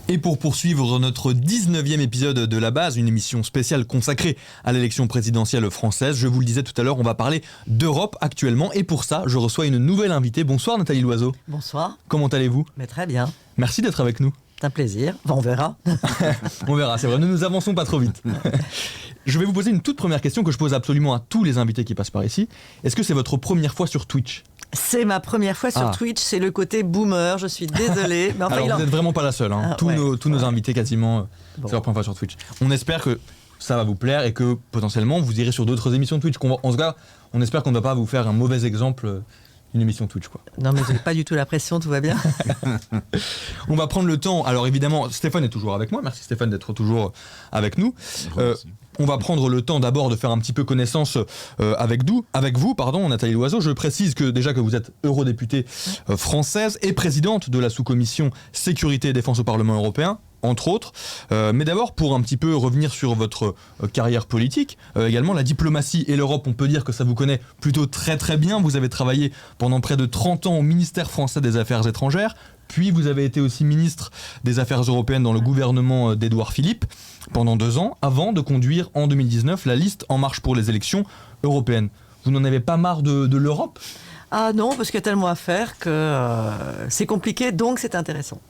Et pour poursuivre notre 19e épisode de La Base, une émission spéciale consacrée à l'élection présidentielle française, je vous le disais tout à l'heure, on va parler d'Europe actuellement. Et pour ça, je reçois une nouvelle invitée. Bonsoir Nathalie Loiseau. Bonsoir. Comment allez-vous ? Mais très bien. Merci d'être avec nous. C'est un plaisir. Enfin, on verra. On verra, c'est vrai, ne nous avançons pas trop vite. Je vais vous poser une toute première question que je pose absolument à tous les invités qui passent par ici. Est-ce que c'est votre première fois sur Twitch ? C'est ma première fois sur Twitch, c'est le côté boomer, je suis désolée. Mais enfin, alors vous n'êtes vraiment pas la seule, hein. Tous nos invités quasiment, c'est leur première fois sur Twitch. On espère que ça va vous plaire et que potentiellement vous irez sur d'autres émissions de Twitch. En tout cas, on espère qu'on ne va pas vous faire un mauvais exemple d'une émission Twitch, quoi. Non mais j'ai pas du tout la pression, tout va bien. On va prendre le temps, alors évidemment Stéphane est toujours avec moi, merci Stéphane d'être toujours avec nous. On va prendre le temps d'abord de faire un petit peu connaissance avec vous, Nathalie Loiseau. Je précise que vous êtes eurodéputée française et présidente de la sous-commission Sécurité et Défense au Parlement européen, entre autres. Mais d'abord, pour un petit peu revenir sur votre carrière politique, également la diplomatie et l'Europe, on peut dire que ça vous connaît plutôt très très bien. Vous avez travaillé pendant près de 30 ans au ministère français des Affaires étrangères, puis vous avez été aussi ministre des Affaires européennes dans le gouvernement d'Édouard Philippe pendant 2 ans, avant de conduire en 2019 la liste En Marche pour les élections européennes. Vous n'en avez pas marre de l'Europe ? Ah non, parce qu'il y a tellement à faire que c'est compliqué, donc c'est intéressant.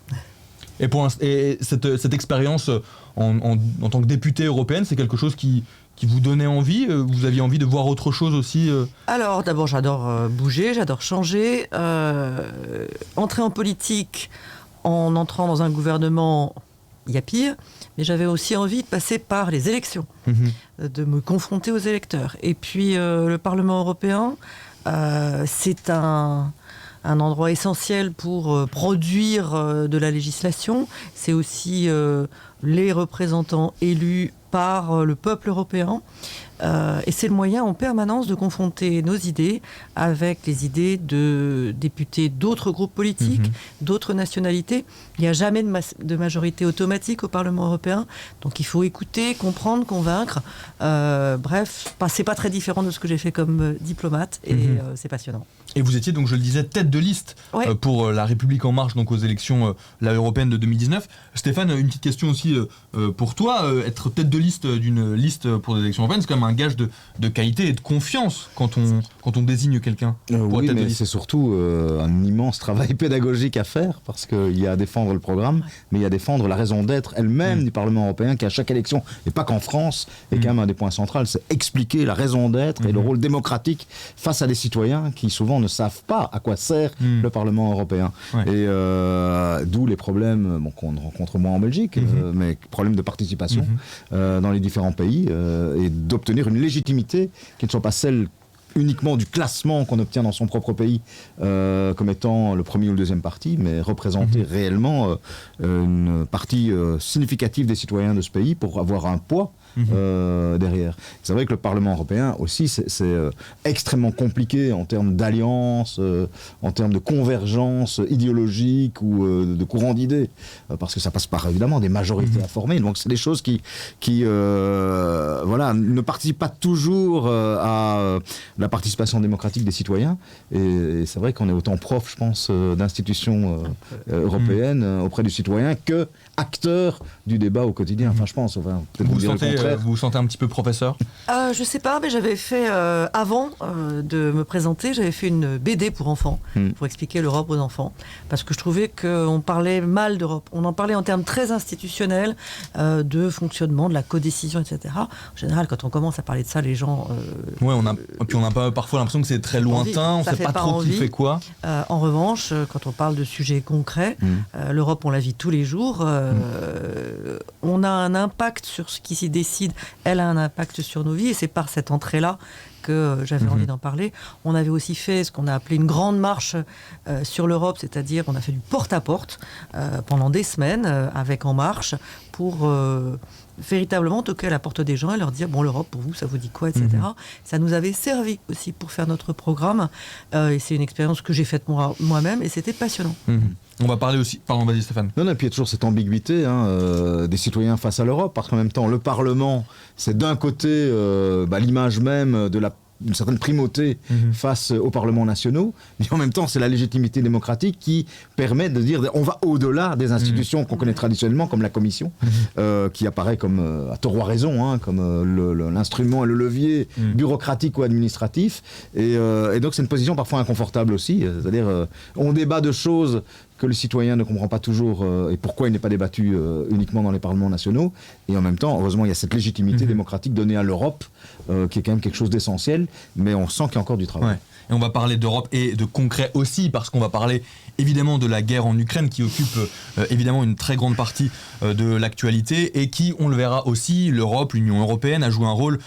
Et cette expérience en tant que députée européenne, c'est quelque chose qui vous donnait envie ? Vous aviez envie de voir autre chose aussi ? Alors d'abord j'adore bouger, j'adore changer. Entrer en politique en entrant dans un gouvernement, il y a pire. Mais j'avais aussi envie de passer par les élections, de me confronter aux électeurs. Et puis le Parlement européen, c'est un endroit essentiel pour produire de la législation. C'est aussi les représentants élus par le peuple européen. Et c'est le moyen en permanence de confronter nos idées avec les idées de députés d'autres groupes politiques, d'autres nationalités. Il n'y a jamais de majorité automatique au Parlement européen. Donc il faut écouter, comprendre, convaincre. Bref, c'est pas très différent de ce que j'ai fait comme diplomate et c'est passionnant. Et vous étiez, donc je le disais, tête de liste pour La République En Marche, donc aux élections européennes de 2019. Stéphane, une petite question aussi pour toi. Être tête de liste d'une liste pour les élections européennes, c'est quand même un gage de qualité et de confiance quand on désigne quelqu'un. Oui, mais c'est surtout un immense travail pédagogique à faire, parce qu'il y a à défendre le programme, mais il y a à défendre la raison d'être elle-même du Parlement européen, qui à chaque élection, et pas qu'en France, est quand même un des points centraux, c'est expliquer la raison d'être et le rôle démocratique face à des citoyens qui souvent ne savent pas à quoi sert le Parlement européen. Et d'où les problèmes qu'on rencontre moins en Belgique, mais problèmes de participation dans les différents pays, et d'obtenir une légitimité qui ne soit pas celle uniquement du classement qu'on obtient dans son propre pays comme étant le premier ou le deuxième parti, mais représenter réellement une partie significative des citoyens de ce pays pour avoir un poids derrière. C'est vrai que le Parlement européen aussi, c'est extrêmement compliqué en termes d'alliance, en termes de convergence idéologique ou de courant d'idées, parce que ça passe par évidemment des majorités à former. Donc c'est des choses qui ne participent pas toujours à la participation démocratique des citoyens. Et c'est vrai qu'on est autant prof, je pense, d'institutions européennes auprès du citoyen que acteur du débat au quotidien. Enfin, je pense. Enfin, vous vous sentez un petit peu professeur ? Je sais pas, mais j'avais fait, avant de me présenter, j'avais fait une BD pour enfants, pour expliquer l'Europe aux enfants, parce que je trouvais qu'on parlait mal d'Europe. On en parlait en termes très institutionnels, de fonctionnement, de la codécision, etc. En général, quand on commence à parler de ça, les gens... puis on a pas parfois l'impression que c'est très lointain, on ne sait pas trop qui fait quoi. En revanche, quand on parle de sujets concrets, l'Europe, on la vit tous les jours. On a un impact sur ce qui s'y décide, elle a un impact sur nos vies, et c'est par cette entrée-là que j'avais envie d'en parler. On avait aussi fait ce qu'on a appelé une grande marche sur l'Europe, c'est-à-dire on a fait du porte-à-porte pendant des semaines avec En Marche pour véritablement toquer à la porte des gens et leur dire bon, l'Europe pour vous ça vous dit quoi, etc. Ça nous avait servi aussi pour faire notre programme et c'est une expérience que j'ai faite moi-même et c'était passionnant. On va parler aussi... Pardon, vas-y Stéphane. Non, et puis il y a toujours cette ambiguïté des citoyens face à l'Europe, parce qu'en même temps, le Parlement, c'est d'un côté l'image même de la une certaine primauté face aux parlements nationaux, mais en même temps, c'est la légitimité démocratique qui permet de dire on va au-delà des institutions qu'on connaît traditionnellement, comme la Commission, qui apparaît comme, à tort ou à raison, hein, comme l'instrument et le levier bureaucratique ou administratif. Et donc, c'est une position parfois inconfortable aussi. C'est-à-dire, on débat de choses que le citoyen ne comprend pas toujours et pourquoi il n'est pas débattu uniquement dans les parlements nationaux. Et en même temps, heureusement, il y a cette légitimité démocratique donnée à l'Europe, qui est quand même quelque chose d'essentiel, mais on sent qu'il y a encore du travail. Ouais. Et on va parler d'Europe et de concret aussi, parce qu'on va parler évidemment de la guerre en Ukraine qui occupe évidemment une très grande partie de l'actualité et qui, on le verra aussi, l'Europe, l'Union européenne a joué un rôle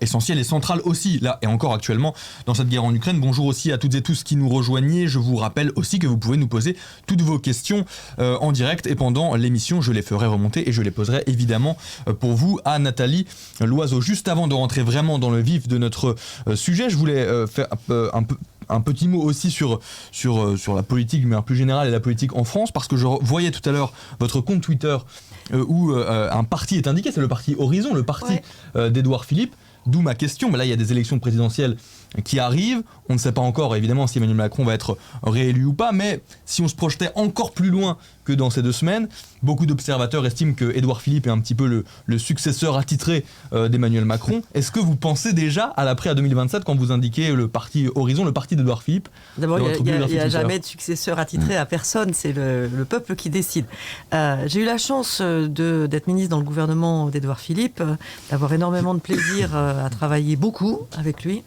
essentiel et central aussi, là et encore actuellement, dans cette guerre en Ukraine. Bonjour aussi à toutes et tous qui nous rejoignez. Je vous rappelle aussi que vous pouvez nous poser toutes vos questions en direct et pendant l'émission, je les ferai remonter et je les poserai évidemment pour vous à Nathalie Loiseau. Juste avant de rentrer vraiment dans le vif de notre sujet, je voulais faire un petit mot aussi sur la politique, mais plus générale, et la politique en France, parce que je voyais tout à l'heure votre compte Twitter où un parti est indiqué, c'est le parti Horizon, le parti d'Édouard Philippe, d'où ma question. Mais là, il y a des élections présidentielles qui arrivent, on ne sait pas encore évidemment si Emmanuel Macron va être réélu ou pas, mais si on se projetait encore plus loin que dans ces 2 semaines, beaucoup d'observateurs estiment que Édouard Philippe est un petit peu le successeur attitré d'Emmanuel Macron. Est-ce que vous pensez déjà à l'après à 2027 quand vous indiquez le parti Horizon, le parti d'Édouard Philippe? D'abord, il n'y a jamais de successeur attitré à personne, c'est le peuple qui décide. J'ai eu la chance d'être ministre dans le gouvernement d'Édouard Philippe, d'avoir énormément de plaisir à travailler beaucoup avec lui.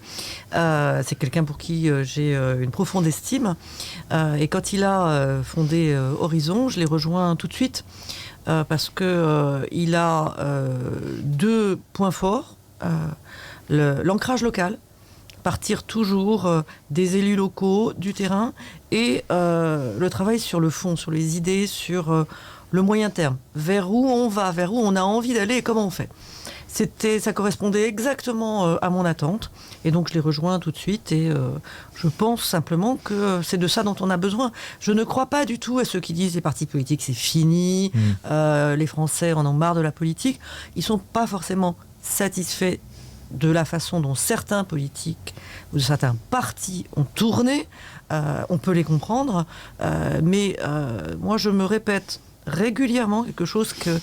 C'est quelqu'un pour qui j'ai une profonde estime. Et quand il a fondé Horizon, je l'ai rejoint tout de suite parce qu'il a 2 points forts. L'ancrage local, partir toujours des élus locaux, du terrain, et le travail sur le fond, sur les idées, sur le moyen terme. Vers où on va, vers où on a envie d'aller et comment on fait. Ça correspondait exactement à mon attente, et donc je l'ai rejoint tout de suite, et je pense simplement que c'est de ça dont on a besoin. Je ne crois pas du tout à ceux qui disent les partis politiques c'est fini, les Français en ont marre de la politique. Ils ne sont pas forcément satisfaits de la façon dont certains politiques ou certains partis ont tourné. On peut les comprendre, mais moi je me répète régulièrement quelque chose que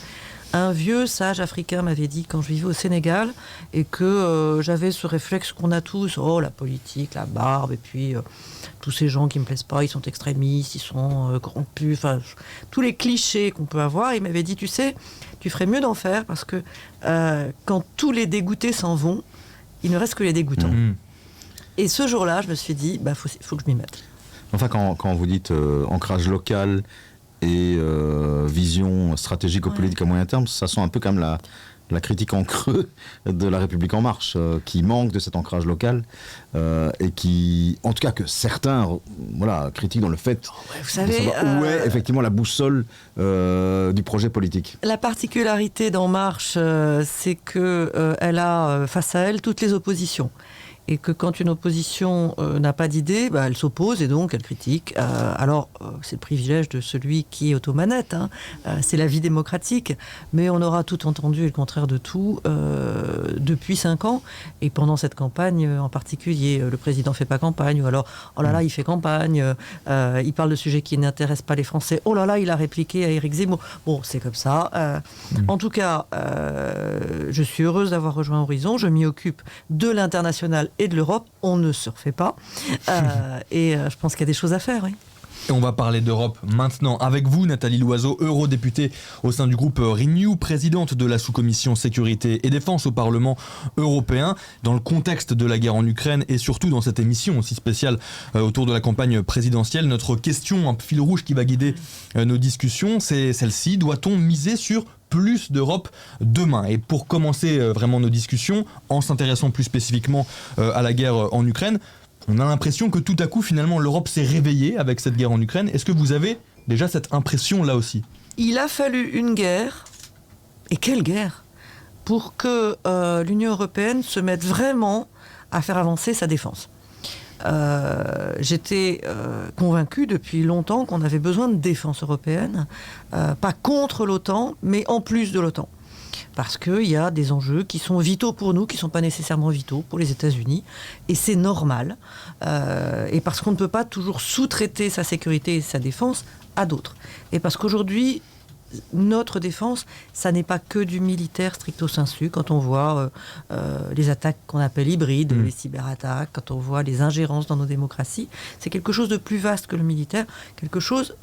un vieux sage africain m'avait dit quand je vivais au Sénégal, et que j'avais ce réflexe qu'on a tous, oh la politique, la barbe, et puis tous ces gens qui me plaisent pas, ils sont extrémistes, ils sont corrompus, enfin tous les clichés qu'on peut avoir. Il m'avait dit, tu sais, tu ferais mieux d'en faire, parce que quand tous les dégoûtés s'en vont, il ne reste que les dégoûtants. Et ce jour-là, je me suis dit, faut que je m'y mette. Enfin, quand vous dites ancrage local et vision stratégique ou politique à moyen terme, ça sent un peu comme la critique en creux de La République En Marche, qui manque de cet ancrage local, et qui, en tout cas que certains critiquent dans le fait vous savez, de savoir où est effectivement la boussole du projet politique. La particularité d'En Marche, c'est qu'elle a face à elle toutes les oppositions. Et que quand une opposition n'a pas d'idée, elle s'oppose et donc elle critique. Alors, c'est le privilège de celui qui est aux manettes, hein. C'est la vie démocratique. Mais on aura tout entendu et le contraire de tout depuis 5 ans. Et pendant cette campagne en particulier, le président ne fait pas campagne. Ou alors, oh là là, il fait campagne. Il parle de sujets qui n'intéressent pas les Français. Oh là là, il a répliqué à Éric Zemmour. Bon, c'est comme ça. En tout cas, je suis heureuse d'avoir rejoint Horizon. Je m'y occupe de l'international et de l'Europe, on ne se refait pas. Et je pense qu'il y a des choses à faire, oui. Et on va parler d'Europe maintenant avec vous, Nathalie Loiseau, eurodéputée au sein du groupe Renew, présidente de la sous-commission sécurité et défense au Parlement européen. Dans le contexte de la guerre en Ukraine et surtout dans cette émission aussi spéciale autour de la campagne présidentielle, notre question, un fil rouge qui va guider nos discussions, c'est celle-ci. Doit-on miser sur plus d'Europe demain? Et pour commencer vraiment nos discussions, en s'intéressant plus spécifiquement à la guerre en Ukraine, on a l'impression que tout à coup, finalement, l'Europe s'est réveillée avec cette guerre en Ukraine. Est-ce que vous avez déjà cette impression là aussi? Il a fallu une guerre, et quelle guerre, pour que l'Union européenne se mette vraiment à faire avancer sa défense. J'étais convaincue depuis longtemps qu'on avait besoin de défense européenne, pas contre l'OTAN, mais en plus de l'OTAN. parce qu'il y a des enjeux qui sont vitaux pour nous, qui ne sont pas nécessairement vitaux pour les États-Unis. Et c'est normal. Et parce qu'on ne peut pas toujours sous-traiter sa sécurité et sa défense à d'autres. Et parce qu'aujourd'hui, notre défense, ça n'est pas que du militaire stricto sensu. Quand on voit les attaques qu'on appelle hybrides, les cyberattaques, quand on voit les ingérences dans nos démocraties, c'est quelque chose de plus vaste que le militaire. Quelque chose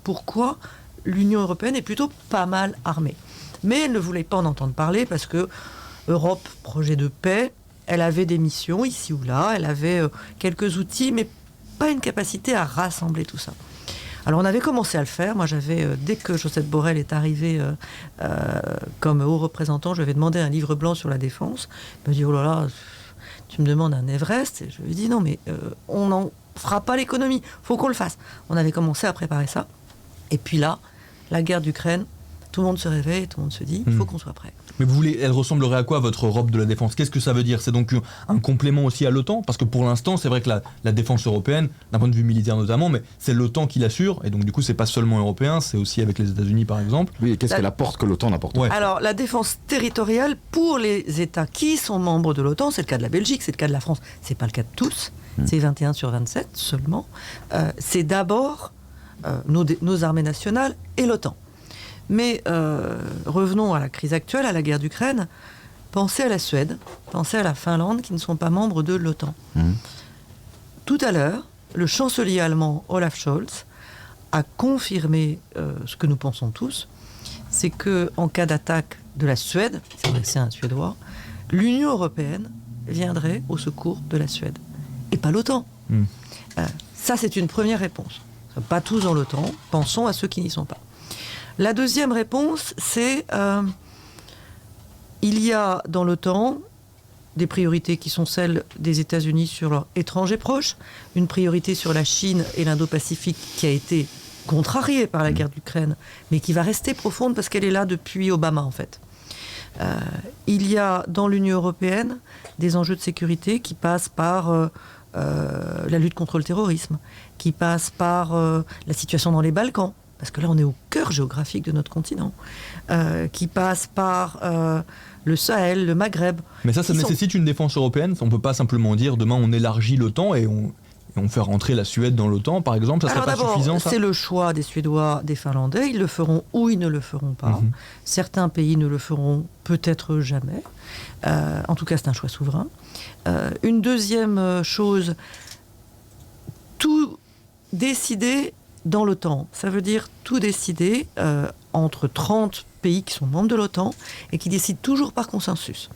pourquoi l'Union européenne est plutôt pas mal armée. Mais elle ne voulait pas en entendre parler parce que Europe, projet de paix, elle avait des missions ici ou là, elle avait quelques outils, mais pas une capacité à rassembler tout ça. Alors on avait commencé à le faire. Moi, dès que Josep Borrell est arrivé comme haut représentant, je lui avais demandé un livre blanc sur la défense. Il m'a dit, oh là là, tu me demandes un Everest. Et je lui ai dit, non, mais on n'en fera pas l'économie. Il faut qu'on le fasse. On avait commencé à préparer ça. Et puis là, la guerre d'Ukraine, tout le monde se réveille, tout le monde se dit, il faut qu'on soit prêt. Mais elle ressemblerait à quoi, votre Europe de la défense? Qu'est-ce que ça veut dire? C'est donc un complément aussi à l'OTAN? Parce que pour l'instant, c'est vrai que la défense européenne, d'un point de vue militaire notamment, mais c'est l'OTAN qui l'assure, et donc du coup, c'est pas seulement européen, c'est aussi avec les États-Unis par exemple. Oui, et qu'est-ce qu'elle apporte que l'OTAN n'apporte pas? Alors, la défense territoriale, pour les États qui sont membres de l'OTAN, c'est le cas de la Belgique, c'est le cas de la France, c'est pas le cas de tous, c'est 21 sur 27 seulement, c'est d'abord nos armées nationales et l'OTAN. Mais revenons à la crise actuelle, à la guerre d'Ukraine. Pensez à la Suède, pensez à la Finlande qui ne sont pas membres de l'OTAN. Tout à l'heure, le chancelier allemand Olaf Scholz a confirmé ce que nous pensons tous, c'est qu'en cas d'attaque de la Suède, c'est vrai que c'est un Suédois, l'Union européenne viendrait au secours de la Suède. Et pas l'OTAN. Ça, c'est une première réponse. Pas tous dans l'OTAN, pensons à ceux qui n'y sont pas. La deuxième réponse, c'est il y a dans l'OTAN des priorités qui sont celles des États-Unis sur leurs étrangers proches, une priorité sur la Chine et l'Indo-Pacifique qui a été contrariée par la guerre d'Ukraine, mais qui va rester profonde parce qu'elle est là depuis Obama en fait. Il y a dans l'Union européenne des enjeux de sécurité qui passent par la lutte contre le terrorisme, qui passent par la situation dans les Balkans, parce que là on est au cœur géographique de notre continent, qui passe par le Sahel, le Maghreb. Mais ça nécessite une défense européenne. On ne peut pas simplement dire demain on élargit l'OTAN et on fait rentrer la Suède dans l'OTAN, par exemple. Ça ne serait pas suffisant, ça? C'est le choix des Suédois, des Finlandais. Ils le feront ou ils ne le feront pas. Certains pays ne le feront peut-être jamais. En tout cas, c'est un choix souverain. Une deuxième chose, tout décider dans l'OTAN. Ça veut dire tout décider entre 30 pays qui sont membres de l'OTAN et qui décident toujours par consensus.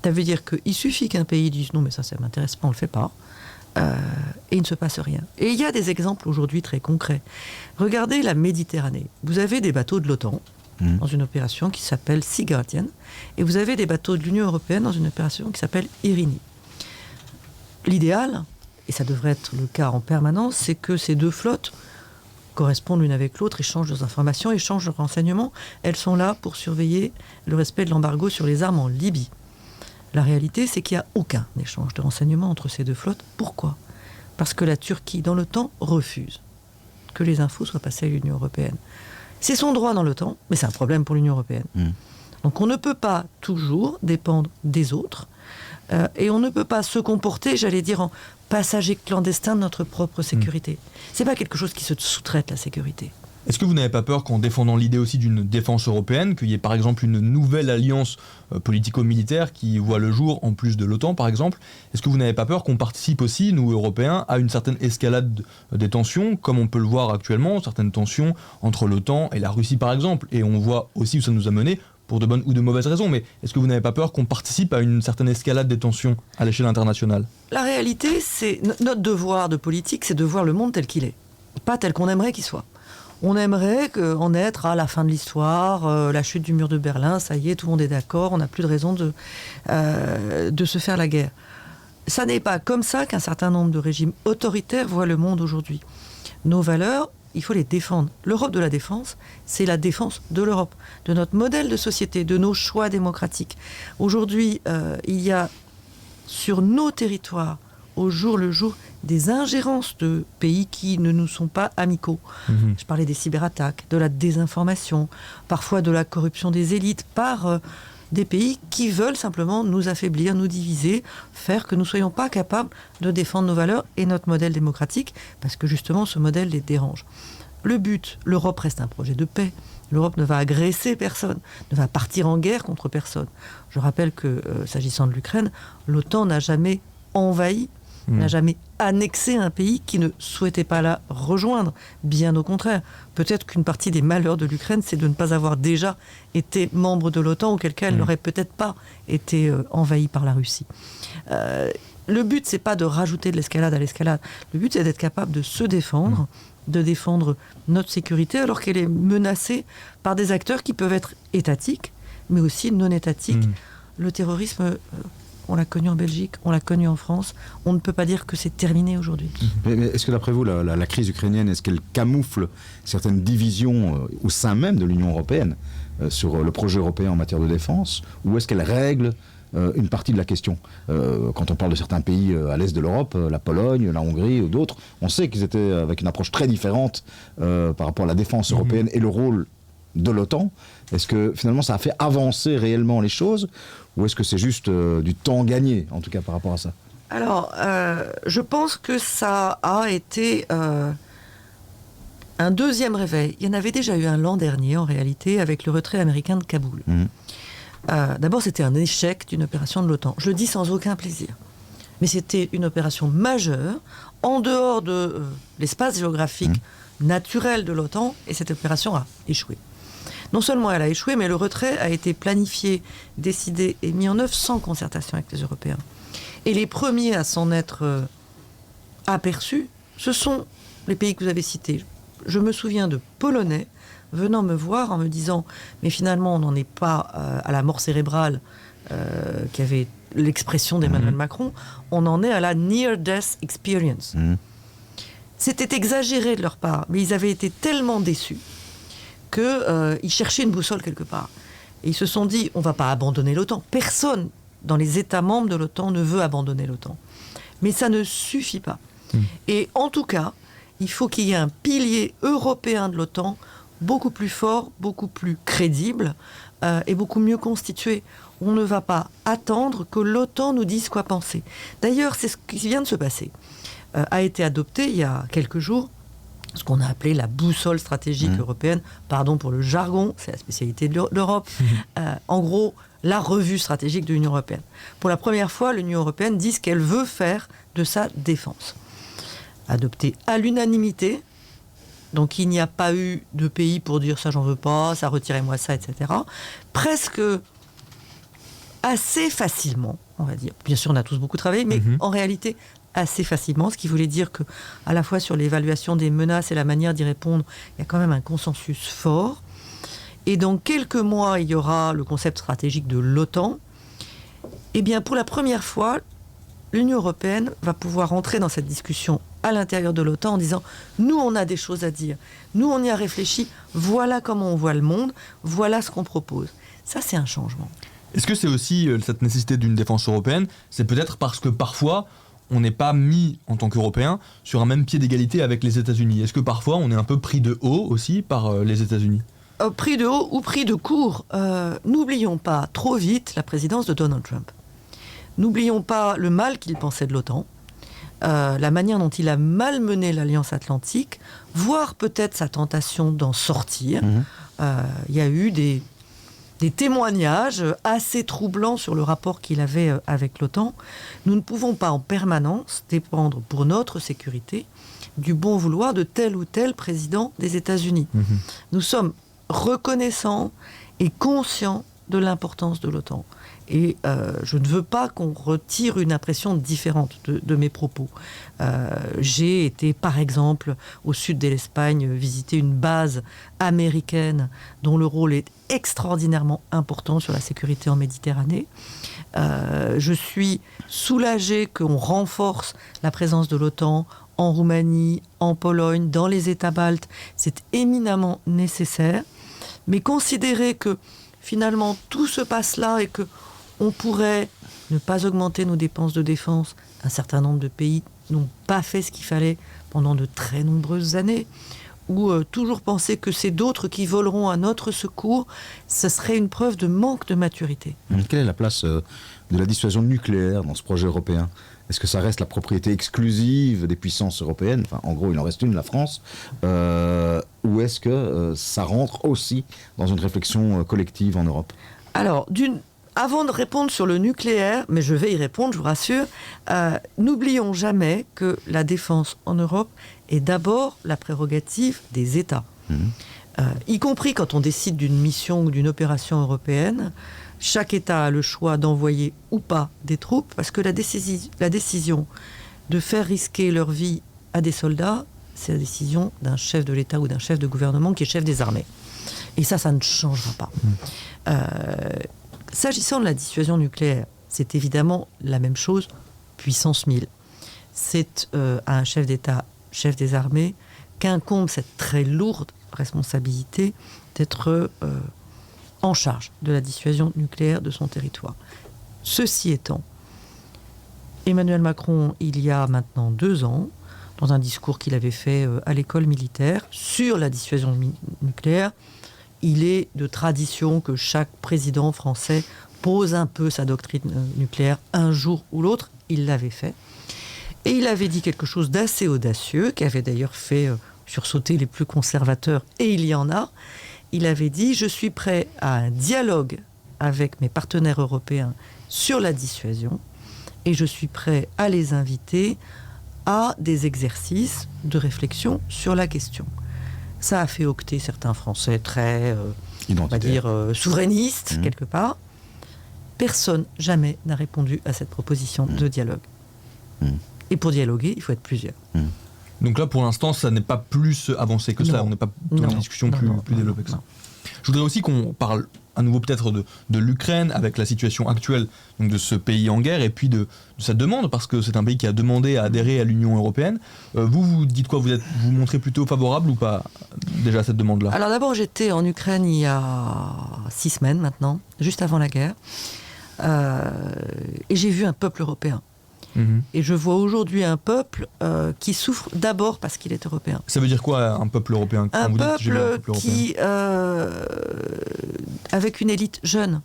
Ça veut dire qu'il suffit qu'un pays dise non, mais ça ne m'intéresse pas, on ne le fait pas. Et il ne se passe rien. Et il y a des exemples aujourd'hui très concrets. Regardez la Méditerranée. Vous avez des bateaux de l'OTAN dans une opération qui s'appelle Sea Guardian, et vous avez des bateaux de l'Union européenne dans une opération qui s'appelle Irini. L'idéal, et ça devrait être le cas en permanence, c'est que ces deux flottes correspondent l'une avec l'autre, échangent leurs informations, échangent leurs renseignements. Elles sont là pour surveiller le respect de l'embargo sur les armes en Libye. La réalité, c'est qu'il n'y a aucun échange de renseignements entre ces deux flottes. Pourquoi? Parce que la Turquie, dans l'OTAN, refuse que les infos soient passées à l'Union européenne. C'est son droit dans l'OTAN, mais c'est un problème pour l'Union européenne. Donc on ne peut pas toujours dépendre des autres, et on ne peut pas se comporter, j'allais dire, en passager clandestin de notre propre sécurité. C'est pas quelque chose qui se sous-traite, la sécurité. Est-ce que vous n'avez pas peur qu'en défendant l'idée aussi d'une défense européenne, qu'il y ait par exemple une nouvelle alliance politico-militaire qui voit le jour en plus de l'OTAN par exemple, est-ce que vous n'avez pas peur qu'on participe aussi, nous Européens, à une certaine escalade des tensions, comme on peut le voir actuellement, certaines tensions entre l'OTAN et la Russie par exemple, et on voit aussi où ça nous a mené, pour de bonnes ou de mauvaises raisons, mais est-ce que vous n'avez pas peur qu'on participe à une certaine escalade des tensions à l'échelle internationale? La réalité, c'est notre devoir de politique, c'est de voir le monde tel qu'il est, pas tel qu'on aimerait qu'il soit. On aimerait en être à la fin de l'histoire, la chute du mur de Berlin, ça y est, tout le monde est d'accord, on n'a plus de raison de se faire la guerre. Ça n'est pas comme ça qu'un certain nombre de régimes autoritaires voient le monde aujourd'hui. Nos valeurs, il faut les défendre. L'Europe de la défense, c'est la défense de l'Europe, de notre modèle de société, de nos choix démocratiques. Aujourd'hui, il y a sur nos territoires, au jour le jour, des ingérences de pays qui ne nous sont pas amicaux. Je parlais des cyberattaques, de la désinformation, parfois de la corruption des élites par des pays qui veulent simplement nous affaiblir, nous diviser, faire que nous ne soyons pas capables de défendre nos valeurs et notre modèle démocratique, parce que justement ce modèle les dérange. Le but, l'Europe reste un projet de paix. L'Europe ne va agresser personne, ne va partir en guerre contre personne. Je rappelle que, s'agissant de l'Ukraine, l'OTAN n'a jamais envahi, n'a jamais annexé un pays qui ne souhaitait pas la rejoindre. Bien au contraire. Peut-être qu'une partie des malheurs de l'Ukraine, c'est de ne pas avoir déjà été membre de l'OTAN, auquel cas elle n'aurait peut-être pas été envahie par la Russie. Le but, c'est pas de rajouter de l'escalade à l'escalade. Le but, c'est d'être capable de se défendre, de défendre notre sécurité, alors qu'elle est menacée par des acteurs qui peuvent être étatiques, mais aussi non étatiques. Le terrorisme, on l'a connu en Belgique, on l'a connu en France. On ne peut pas dire que c'est terminé aujourd'hui. Mais est-ce que d'après vous, la crise ukrainienne, est-ce qu'elle camoufle certaines divisions au sein même de l'Union européenne sur le projet européen en matière de défense, ou est-ce qu'elle règle une partie de la question? Quand on parle de certains pays à l'est de l'Europe, la Pologne, la Hongrie ou d'autres, on sait qu'ils étaient avec une approche très différente par rapport à la défense européenne et le rôle de l'OTAN. Est-ce que finalement ça a fait avancer réellement les choses, ou est-ce que c'est juste du temps gagné, en tout cas par rapport à ça? Alors, je pense que ça a été un deuxième réveil. Il y en avait déjà eu un l'an dernier, en réalité, avec le retrait américain de Kaboul. D'abord, c'était un échec d'une opération de l'OTAN. Je le dis sans aucun plaisir. Mais c'était une opération majeure, en dehors de l'espace géographique naturel de l'OTAN, et cette opération a échoué. Non seulement elle a échoué, mais le retrait a été planifié, décidé et mis en œuvre sans concertation avec les Européens. Et les premiers à s'en être aperçus, ce sont les pays que vous avez cités. Je me souviens de Polonais venant me voir en me disant « Mais finalement, on n'en est pas à la mort cérébrale qui avait l'expression d'Emmanuel Macron, on en est à la near-death experience. C'était exagéré de leur part, mais ils avaient été tellement déçus qu'ils cherchaient une boussole quelque part. Et ils se sont dit, on ne va pas abandonner l'OTAN. Personne dans les États membres de l'OTAN ne veut abandonner l'OTAN. Mais ça ne suffit pas. Et en tout cas, il faut qu'il y ait un pilier européen de l'OTAN beaucoup plus fort, beaucoup plus crédible et beaucoup mieux constitué. On ne va pas attendre que l'OTAN nous dise quoi penser. D'ailleurs, c'est ce qui vient de se passer. A été adopté il y a quelques jours ce qu'on a appelé la boussole stratégique européenne. Pardon pour le jargon, c'est la spécialité de l'Europe. En gros, la revue stratégique de l'Union européenne. Pour la première fois, l'Union européenne dit ce qu'elle veut faire de sa défense. Adoptée à l'unanimité, donc il n'y a pas eu de pays pour dire ça j'en veux pas, ça retirez-moi ça, etc. Presque assez facilement, on va dire. Bien sûr, on a tous beaucoup travaillé, mais en réalité assez facilement, ce qui voulait dire que, à la fois sur l'évaluation des menaces et la manière d'y répondre, il y a quand même un consensus fort. Et dans quelques mois, il y aura le concept stratégique de l'OTAN. Eh bien, pour la première fois, l'Union européenne va pouvoir entrer dans cette discussion à l'intérieur de l'OTAN en disant « Nous, on a des choses à dire. Nous, on y a réfléchi. Voilà comment on voit le monde. Voilà ce qu'on propose. » Ça, c'est un changement. Est-ce que c'est aussi cette nécessité d'une défense européenne? C'est peut-être parce que parfois, on n'est pas mis, en tant qu'Européens, sur un même pied d'égalité avec les États-Unis. Est-ce que parfois, on est un peu pris de haut aussi par les États-Unis? Pris de haut ou pris de court. N'oublions pas trop vite la présidence de Donald Trump. N'oublions pas le mal qu'il pensait de l'OTAN, la manière dont il a malmené l'Alliance Atlantique, voire peut-être sa tentation d'en sortir. Il y a eu des témoignages assez troublants sur le rapport qu'il avait avec l'OTAN. Nous ne pouvons pas en permanence dépendre pour notre sécurité du bon vouloir de tel ou tel président des États-Unis. Nous sommes reconnaissants et conscients de l'importance de l'OTAN. Et je ne veux pas qu'on retire une impression différente de mes propos. J'ai été, par exemple, au sud de l'Espagne, visiter une base américaine dont le rôle est extraordinairement important sur la sécurité en Méditerranée. Je suis soulagée qu'on renforce la présence de l'OTAN en Roumanie, en Pologne, dans les États baltes. C'est éminemment nécessaire. Mais considérer que finalement tout se passe là et que on pourrait ne pas augmenter nos dépenses de défense. Un certain nombre de pays n'ont pas fait ce qu'il fallait pendant de très nombreuses années. ou toujours penser que c'est d'autres qui voleront à notre secours, ce serait une preuve de manque de maturité. Quelle est la place de la dissuasion nucléaire dans ce projet européen ? Est-ce que ça reste la propriété exclusive des puissances européennes ? Enfin, en gros, il en reste une, la France. Ou est-ce que ça rentre aussi dans une réflexion collective en Europe ? Alors, avant de répondre sur le nucléaire, mais je vais y répondre, je vous rassure, n'oublions jamais que la défense en Europe est d'abord la prérogative des États. Y compris quand on décide d'une mission ou d'une opération européenne, chaque État a le choix d'envoyer ou pas des troupes, parce que la décision de faire risquer leur vie à des soldats, c'est la décision d'un chef de l'État ou d'un chef de gouvernement qui est chef des armées. Et ça ne changera pas. S'agissant de la dissuasion nucléaire, c'est évidemment la même chose, puissance 1000. C'est à un chef d'État, chef des armées, qu'incombe cette très lourde responsabilité d'être en charge de la dissuasion nucléaire de son territoire. Ceci étant, Emmanuel Macron, il y a maintenant 2 ans, dans un discours qu'il avait fait à l'école militaire sur la dissuasion nucléaire, il est de tradition que chaque président français pose un peu sa doctrine nucléaire un jour ou l'autre. Il l'avait fait. Et il avait dit quelque chose d'assez audacieux, qui avait d'ailleurs fait sursauter les plus conservateurs, et il y en a. Il avait dit « Je suis prêt à un dialogue avec mes partenaires européens sur la dissuasion, et je suis prêt à les inviter à des exercices de réflexion sur la question ». Ça a fait octer certains Français très, on va dire, souverainistes, quelque part. Personne, jamais, n'a répondu à cette proposition de dialogue. Et pour dialoguer, il faut être plusieurs. Donc là, pour l'instant, ça n'est pas plus avancé que ça. On n'est pas dans une discussion plus développée que ça. Je voudrais aussi qu'on parle à nouveau peut-être de l'Ukraine, avec la situation actuelle donc de ce pays en guerre, et puis de sa demande, parce que c'est un pays qui a demandé à adhérer à l'Union européenne. Vous dites quoi ? Vous vous montrez plutôt favorable ou pas déjà à cette demande-là ? Alors d'abord, j'étais en Ukraine il y a 6 semaines maintenant, juste avant la guerre, et j'ai vu un peuple européen. Et je vois aujourd'hui un peuple qui souffre d'abord parce qu'il est européen. Ça veut dire quoi, un peuple européen ? Un peuple qui, avec une élite jeune,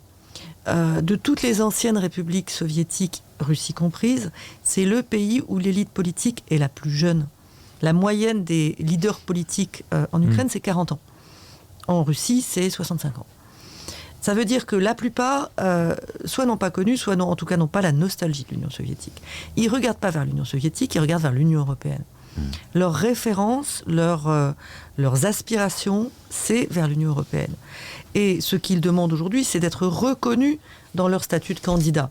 de toutes les anciennes républiques soviétiques, Russie comprise, c'est le pays où l'élite politique est la plus jeune. La moyenne des leaders politiques en Ukraine, c'est 40 ans. En Russie, c'est 65 ans. Ça veut dire que la plupart, soit n'ont pas connu, soit en tout cas n'ont pas la nostalgie de l'Union soviétique. Ils ne regardent pas vers l'Union soviétique, ils regardent vers l'Union européenne. Leurs références, leurs aspirations, c'est vers l'Union européenne. Et ce qu'ils demandent aujourd'hui, c'est d'être reconnus dans leur statut de candidat.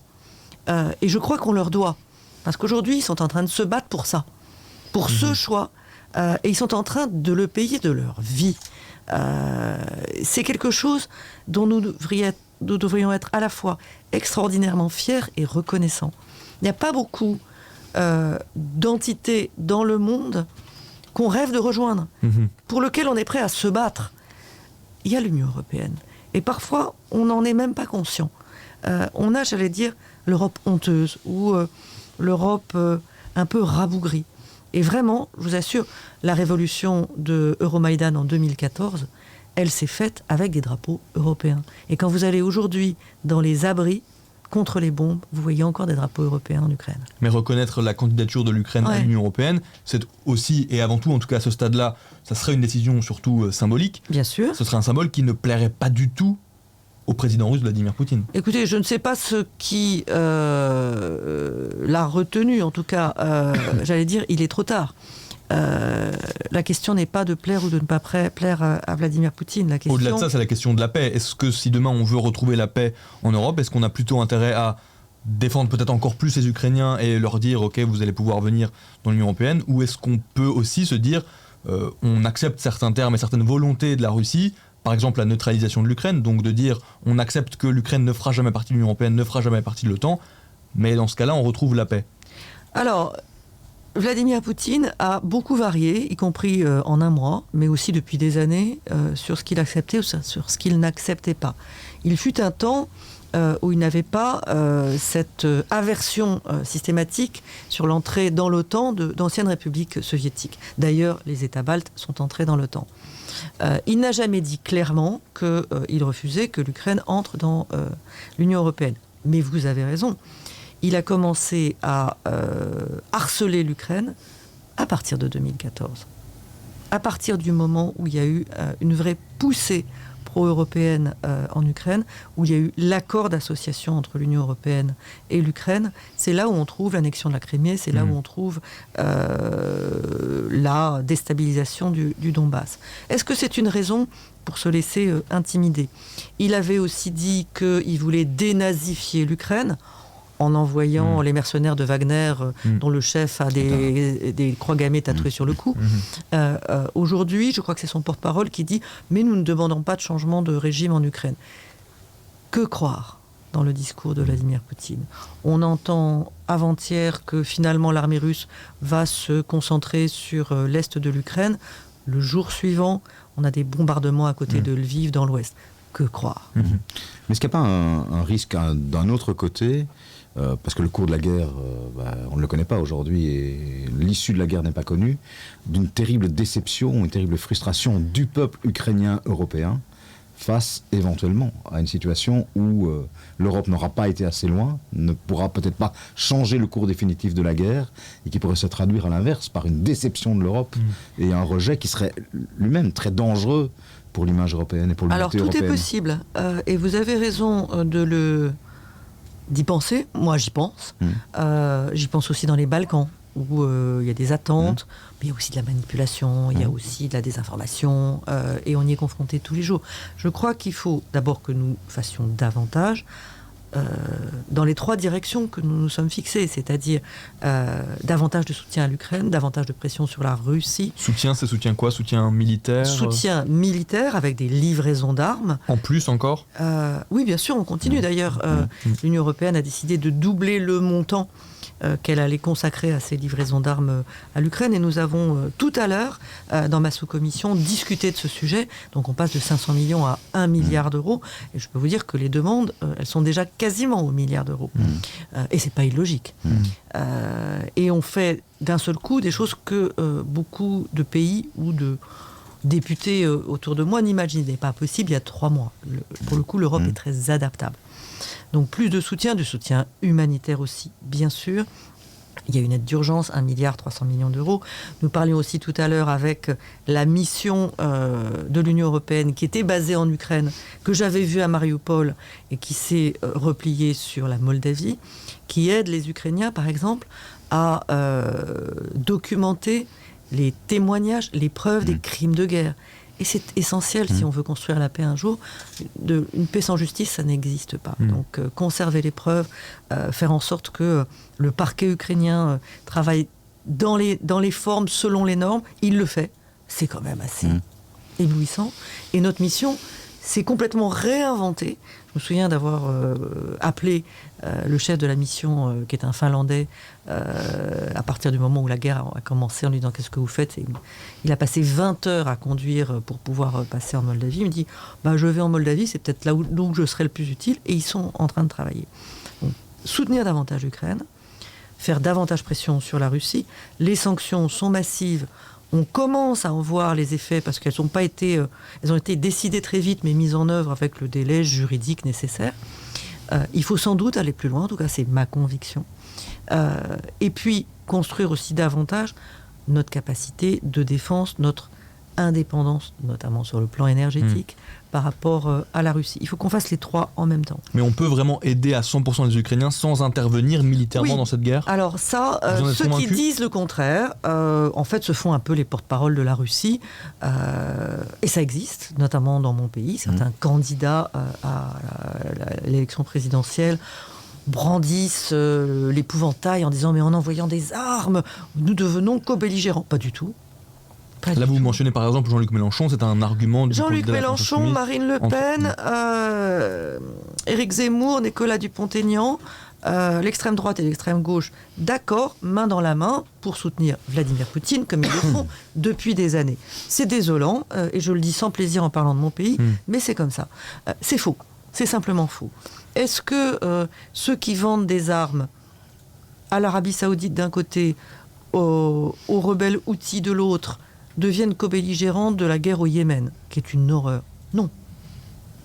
Et je crois qu'on leur doit. Parce qu'aujourd'hui, ils sont en train de se battre pour ça, pour ce choix. Et ils sont en train de le payer de leur vie. C'est quelque chose dont nous devrions être à la fois extraordinairement fiers et reconnaissants. Il n'y a pas beaucoup d'entités dans le monde qu'on rêve de rejoindre, pour lesquelles on est prêt à se battre. Il y a l'Union européenne. Et parfois, on n'en est même pas conscient. On a, j'allais dire, l'Europe honteuse, ou l'Europe un peu rabougrie. Et vraiment, je vous assure, la révolution de Euromaïdan en 2014, elle s'est faite avec des drapeaux européens. Et quand vous allez aujourd'hui dans les abris contre les bombes, vous voyez encore des drapeaux européens en Ukraine. Mais reconnaître la candidature de l'Ukraine à l'Union européenne, c'est aussi, et avant tout, en tout cas à ce stade-là, ça serait une décision surtout symbolique. Bien sûr. Ce serait un symbole qui ne plairait pas du tout au président russe Vladimir Poutine. Écoutez, je ne sais pas ce qui l'a retenu, en tout cas, j'allais dire, il est trop tard. La question n'est pas de plaire ou de ne pas plaire à Vladimir Poutine. La question... Au-delà de ça, c'est la question de la paix. Est-ce que si demain on veut retrouver la paix en Europe, est-ce qu'on a plutôt intérêt à défendre peut-être encore plus les Ukrainiens et leur dire « Ok, vous allez pouvoir venir dans l'Union européenne » ou est-ce qu'on peut aussi se dire on accepte certains termes et certaines volontés de la Russie, par exemple la neutralisation de l'Ukraine, donc de dire on accepte que l'Ukraine ne fera jamais partie de l'Union européenne, ne fera jamais partie de l'OTAN, mais dans ce cas-là, on retrouve la paix. Alors, Vladimir Poutine a beaucoup varié, y compris en un mois, mais aussi depuis des années, sur ce qu'il acceptait ou sur ce qu'il n'acceptait pas. Il fut un temps où il n'avait pas cette aversion systématique sur l'entrée dans l'OTAN d'anciennes républiques soviétiques. D'ailleurs, les États baltes sont entrés dans l'OTAN. Il n'a jamais dit clairement qu'il refusait que l'Ukraine entre dans l'Union européenne. Mais vous avez raison. Il a commencé à harceler l'Ukraine à partir de 2014. À partir du moment où il y a eu une vraie poussée pro-européenne en Ukraine, où il y a eu l'accord d'association entre l'Union européenne et l'Ukraine, c'est là où on trouve l'annexion de la Crimée, c'est là où on trouve la déstabilisation du Donbass. Est-ce que c'est une raison pour se laisser intimider? Il avait aussi dit qu'il voulait dénazifier l'Ukraine en envoyant les mercenaires de Wagner, dont le chef a des croix gammées tatouées sur le cou. Aujourd'hui, je crois que c'est son porte-parole qui dit « Mais nous ne demandons pas de changement de régime en Ukraine ». Que croire dans le discours de Vladimir Poutine? On entend avant-hier que finalement l'armée russe va se concentrer sur l'est de l'Ukraine. Le jour suivant, on a des bombardements à côté de Lviv dans l'ouest. Que croire? Mais est-ce qu'il n'y a pas un risque d'un autre côté, parce que le cours de la guerre, on ne le connaît pas aujourd'hui et l'issue de la guerre n'est pas connue, d'une terrible déception, une terrible frustration du peuple ukrainien européen face éventuellement à une situation où l'Europe n'aura pas été assez loin, ne pourra peut-être pas changer le cours définitif de la guerre et qui pourrait se traduire à l'inverse par une déception de l'Europe et un rejet qui serait lui-même très dangereux pour l'image européenne et pour l'unité européenne. Alors tout est possible et vous avez raison d'y penser. Moi j'y pense. J'y pense aussi dans les Balkans où il y a des attentes, mais il y a aussi de la manipulation, il y a aussi de la désinformation, et on y est confronté tous les jours. Je crois qu'il faut d'abord que nous fassions davantage dans les 3 directions que nous nous sommes fixées, c'est-à-dire davantage de soutien à l'Ukraine, davantage de pression sur la Russie. Soutien, c'est soutien quoi? Soutien militaire? Soutien militaire avec des livraisons d'armes. En plus encore? Oui, bien sûr, on continue. D'ailleurs, l'Union européenne a décidé de doubler le montant qu'elle allait consacrer à ces livraisons d'armes à l'Ukraine. Et nous avons tout à l'heure, dans ma sous-commission, discuté de ce sujet. Donc on passe de 500 millions à 1 milliard d'euros. Et je peux vous dire que les demandes, elles sont déjà quasiment au milliard d'euros. Et c'est pas illogique. Et on fait d'un seul coup des choses que beaucoup de pays ou de députés autour de moi n'imaginaient pas possible il y a 3 mois. Pour le coup, l'Europe est très adaptable. Donc plus de soutien, du soutien humanitaire aussi, bien sûr. Il y a une aide d'urgence, 1,3 milliard d'euros. Nous parlions aussi tout à l'heure avec la mission de l'Union européenne qui était basée en Ukraine, que j'avais vue à Mariupol et qui s'est repliée sur la Moldavie, qui aide les Ukrainiens, par exemple, à documenter les témoignages, les preuves des crimes de guerre. Et c'est essentiel si on veut construire la paix un jour. Une paix sans justice, ça n'existe pas. Donc conserver les preuves, faire en sorte que le parquet ukrainien travaille dans les formes, selon les normes, il le fait. C'est quand même assez éblouissant. Et notre mission, c'est complètement réinventer. Je me souviens d'avoir appelé le chef de la mission, qui est un Finlandais, à partir du moment où la guerre a commencé, en lui disant « Qu'est-ce que vous faites ?» Il a passé 20 heures à conduire pour pouvoir passer en Moldavie. Il me dit « Je vais en Moldavie, c'est peut-être là où je serai le plus utile. » Et ils sont en train de travailler. Donc, soutenir davantage l'Ukraine, faire davantage pression sur la Russie. Les sanctions sont massives. On commence à en voir les effets parce qu'elles ont été décidées très vite mais mises en œuvre avec le délai juridique nécessaire. Il faut sans doute aller plus loin, en tout cas c'est ma conviction. Et puis construire aussi davantage notre capacité de défense, notre indépendance, notamment sur le plan énergétique, par rapport à la Russie. Il faut qu'on fasse les 3 en même temps. Mais on peut vraiment aider à 100% les Ukrainiens sans intervenir militairement dans cette guerre? Alors ça, ceux qui disent le contraire, en fait, se font un peu les porte-parole de la Russie. Et ça existe, notamment dans mon pays. Certains candidats à l'élection présidentielle brandissent l'épouvantail en disant « Mais en envoyant des armes, nous devenons co-belligérants ». Pas du tout. Là, vous mentionnez par exemple Jean-Luc Mélenchon, c'est un argument... Jean-Luc Mélenchon, Marine Le Pen, Éric Zemmour, Nicolas Dupont-Aignan, l'extrême droite et l'extrême gauche, d'accord, main dans la main, pour soutenir Vladimir Poutine, comme ils le font depuis des années. C'est désolant, et je le dis sans plaisir en parlant de mon pays, mais c'est comme ça. C'est faux, c'est simplement faux. Est-ce que ceux qui vendent des armes à l'Arabie Saoudite d'un côté, aux rebelles Houthis de l'autre, deviennent co-belligérants de la guerre au Yémen, qui est une horreur? Non.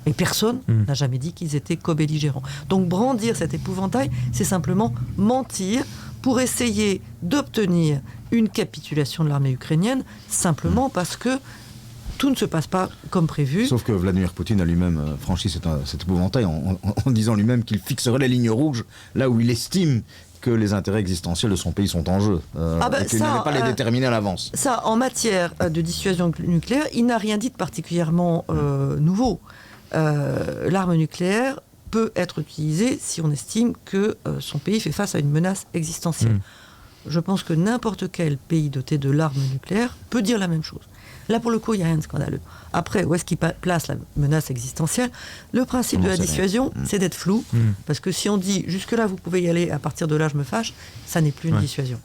Et personne n'a jamais dit qu'ils étaient co-belligérants. Donc brandir cet épouvantail, c'est simplement mentir pour essayer d'obtenir une capitulation de l'armée ukrainienne, simplement parce que tout ne se passe pas comme prévu. Sauf que Vladimir Poutine a lui-même franchi cet épouvantail en disant lui-même qu'il fixerait les lignes rouges là où il estime que les intérêts existentiels de son pays sont en jeu, et qu'il n'allait pas les déterminer à l'avance. Ça, en matière de dissuasion nucléaire, il n'a rien dit de particulièrement nouveau. L'arme nucléaire peut être utilisée si on estime que son pays fait face à une menace existentielle. Je pense que n'importe quel pays doté de l'arme nucléaire peut dire la même chose. Là, pour le coup, il n'y a rien de scandaleux. Après, où est-ce qu'il place la menace existentielle? Le principe de la dissuasion, c'est d'être flou. Parce que si on dit, jusque-là, vous pouvez y aller, à partir de là, je me fâche, ça n'est plus une dissuasion.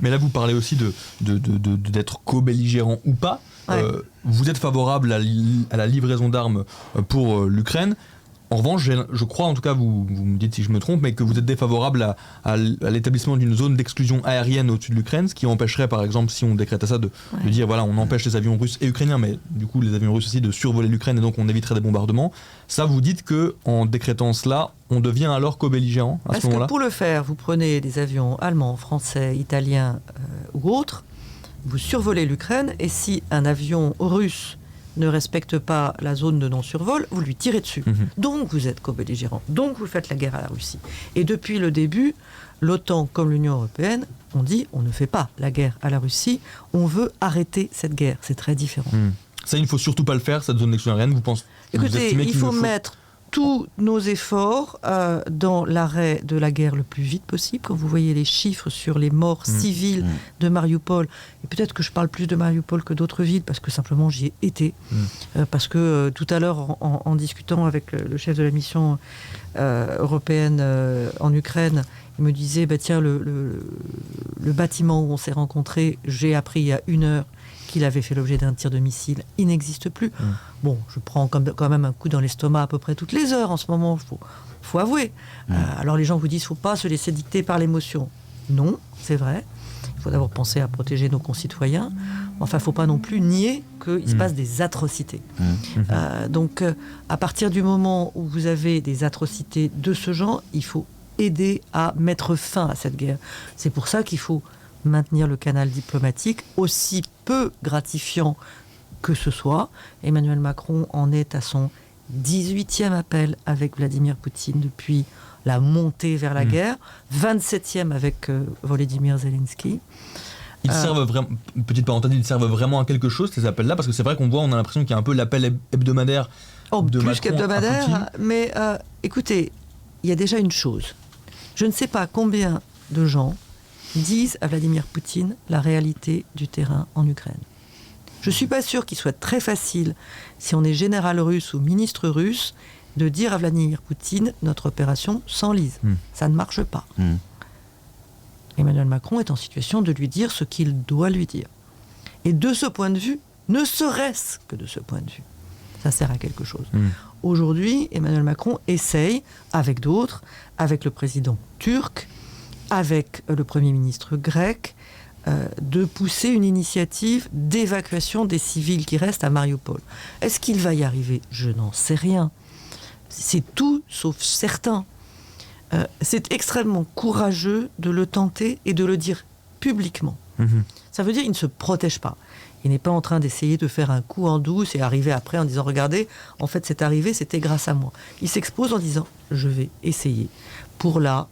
Mais là, vous parlez aussi d'être co-belligérant ou pas. Ouais. Vous êtes favorable à la livraison d'armes pour l'Ukraine. En revanche, je crois, en tout cas, vous me dites si je me trompe, mais que vous êtes défavorable à l'établissement d'une zone d'exclusion aérienne au-dessus de l'Ukraine, ce qui empêcherait, par exemple, si on décrétait ça, de dire, voilà, on empêche les avions russes et ukrainiens, mais du coup, les avions russes aussi, de survoler l'Ukraine, et donc on éviterait des bombardements. Ça, vous dites qu'en décrétant cela, on devient alors co-belligérant à ce moment-là? Parce que pour le faire, vous prenez des avions allemands, français, italiens ou autres, vous survolez l'Ukraine, et si un avion russe ne respecte pas la zone de non-survol, vous lui tirez dessus. Donc vous êtes co-belligérant. Donc vous faites la guerre à la Russie. Et depuis le début, l'OTAN comme l'Union européenne ont dit on ne fait pas la guerre à la Russie, on veut arrêter cette guerre. C'est très différent. Ça, il ne faut surtout pas le faire, cette zone d'exclusion aérienne, vous pensez? Écoutez, il faut mettre tous nos efforts dans l'arrêt de la guerre le plus vite possible. Quand vous voyez les chiffres sur les morts civiles de Mariupol, et peut-être que je parle plus de Mariupol que d'autres villes, parce que simplement j'y ai été, parce que tout à l'heure, en discutant avec le chef de la mission européenne en Ukraine, il me disait, bah, tiens, le bâtiment où on s'est rencontrés, j'ai appris il y a 1 heure qu'il avait fait l'objet d'un tir de missile, il n'existe plus. Bon, je prends quand même un coup dans l'estomac à peu près toutes les heures en ce moment, faut avouer. Alors les gens vous disent, faut pas se laisser dicter par l'émotion. Non, c'est vrai. Il faut d'abord penser à protéger nos concitoyens. Enfin, faut pas non plus nier qu'il se passe des atrocités. Donc, à partir du moment où vous avez des atrocités de ce genre, il faut aider à mettre fin à cette guerre. C'est pour ça qu'il faut maintenir le canal diplomatique, aussi peu gratifiant que ce soit. Emmanuel Macron en est à son 18e appel avec Vladimir Poutine depuis la montée vers la guerre, 27e avec Volodymyr Zelensky. Ils servent vraiment, petite parenthèse, ils servent vraiment à quelque chose, ces appels-là, parce que c'est vrai qu'on voit, on a l'impression qu'il y a un peu l'appel hebdomadaire de plus Macron qu'hebdomadaire, à Poutine. mais écoutez, il y a déjà une chose. Je ne sais pas combien de gens disent à Vladimir Poutine la réalité du terrain en Ukraine. Je ne suis pas sûr qu'il soit très facile, si on est général russe ou ministre russe, de dire à Vladimir Poutine notre opération s'enlise. Ça ne marche pas. Emmanuel Macron est en situation de lui dire ce qu'il doit lui dire. Et de ce point de vue, ne serait-ce que de ce point de vue, ça sert à quelque chose. Aujourd'hui, Emmanuel Macron essaye, avec d'autres, avec le président turc, avec le Premier ministre grec, de pousser une initiative d'évacuation des civils qui restent à Mariupol. Est-ce qu'il va y arriver? Je n'en sais rien. C'est tout sauf certain. C'est extrêmement courageux de le tenter et de le dire publiquement. Ça veut dire qu'il ne se protège pas. Il n'est pas en train d'essayer de faire un coup en douce et arriver après en disant « Regardez, en fait, c'est arrivé, c'était grâce à moi ». Il s'expose en disant « Je vais essayer pour la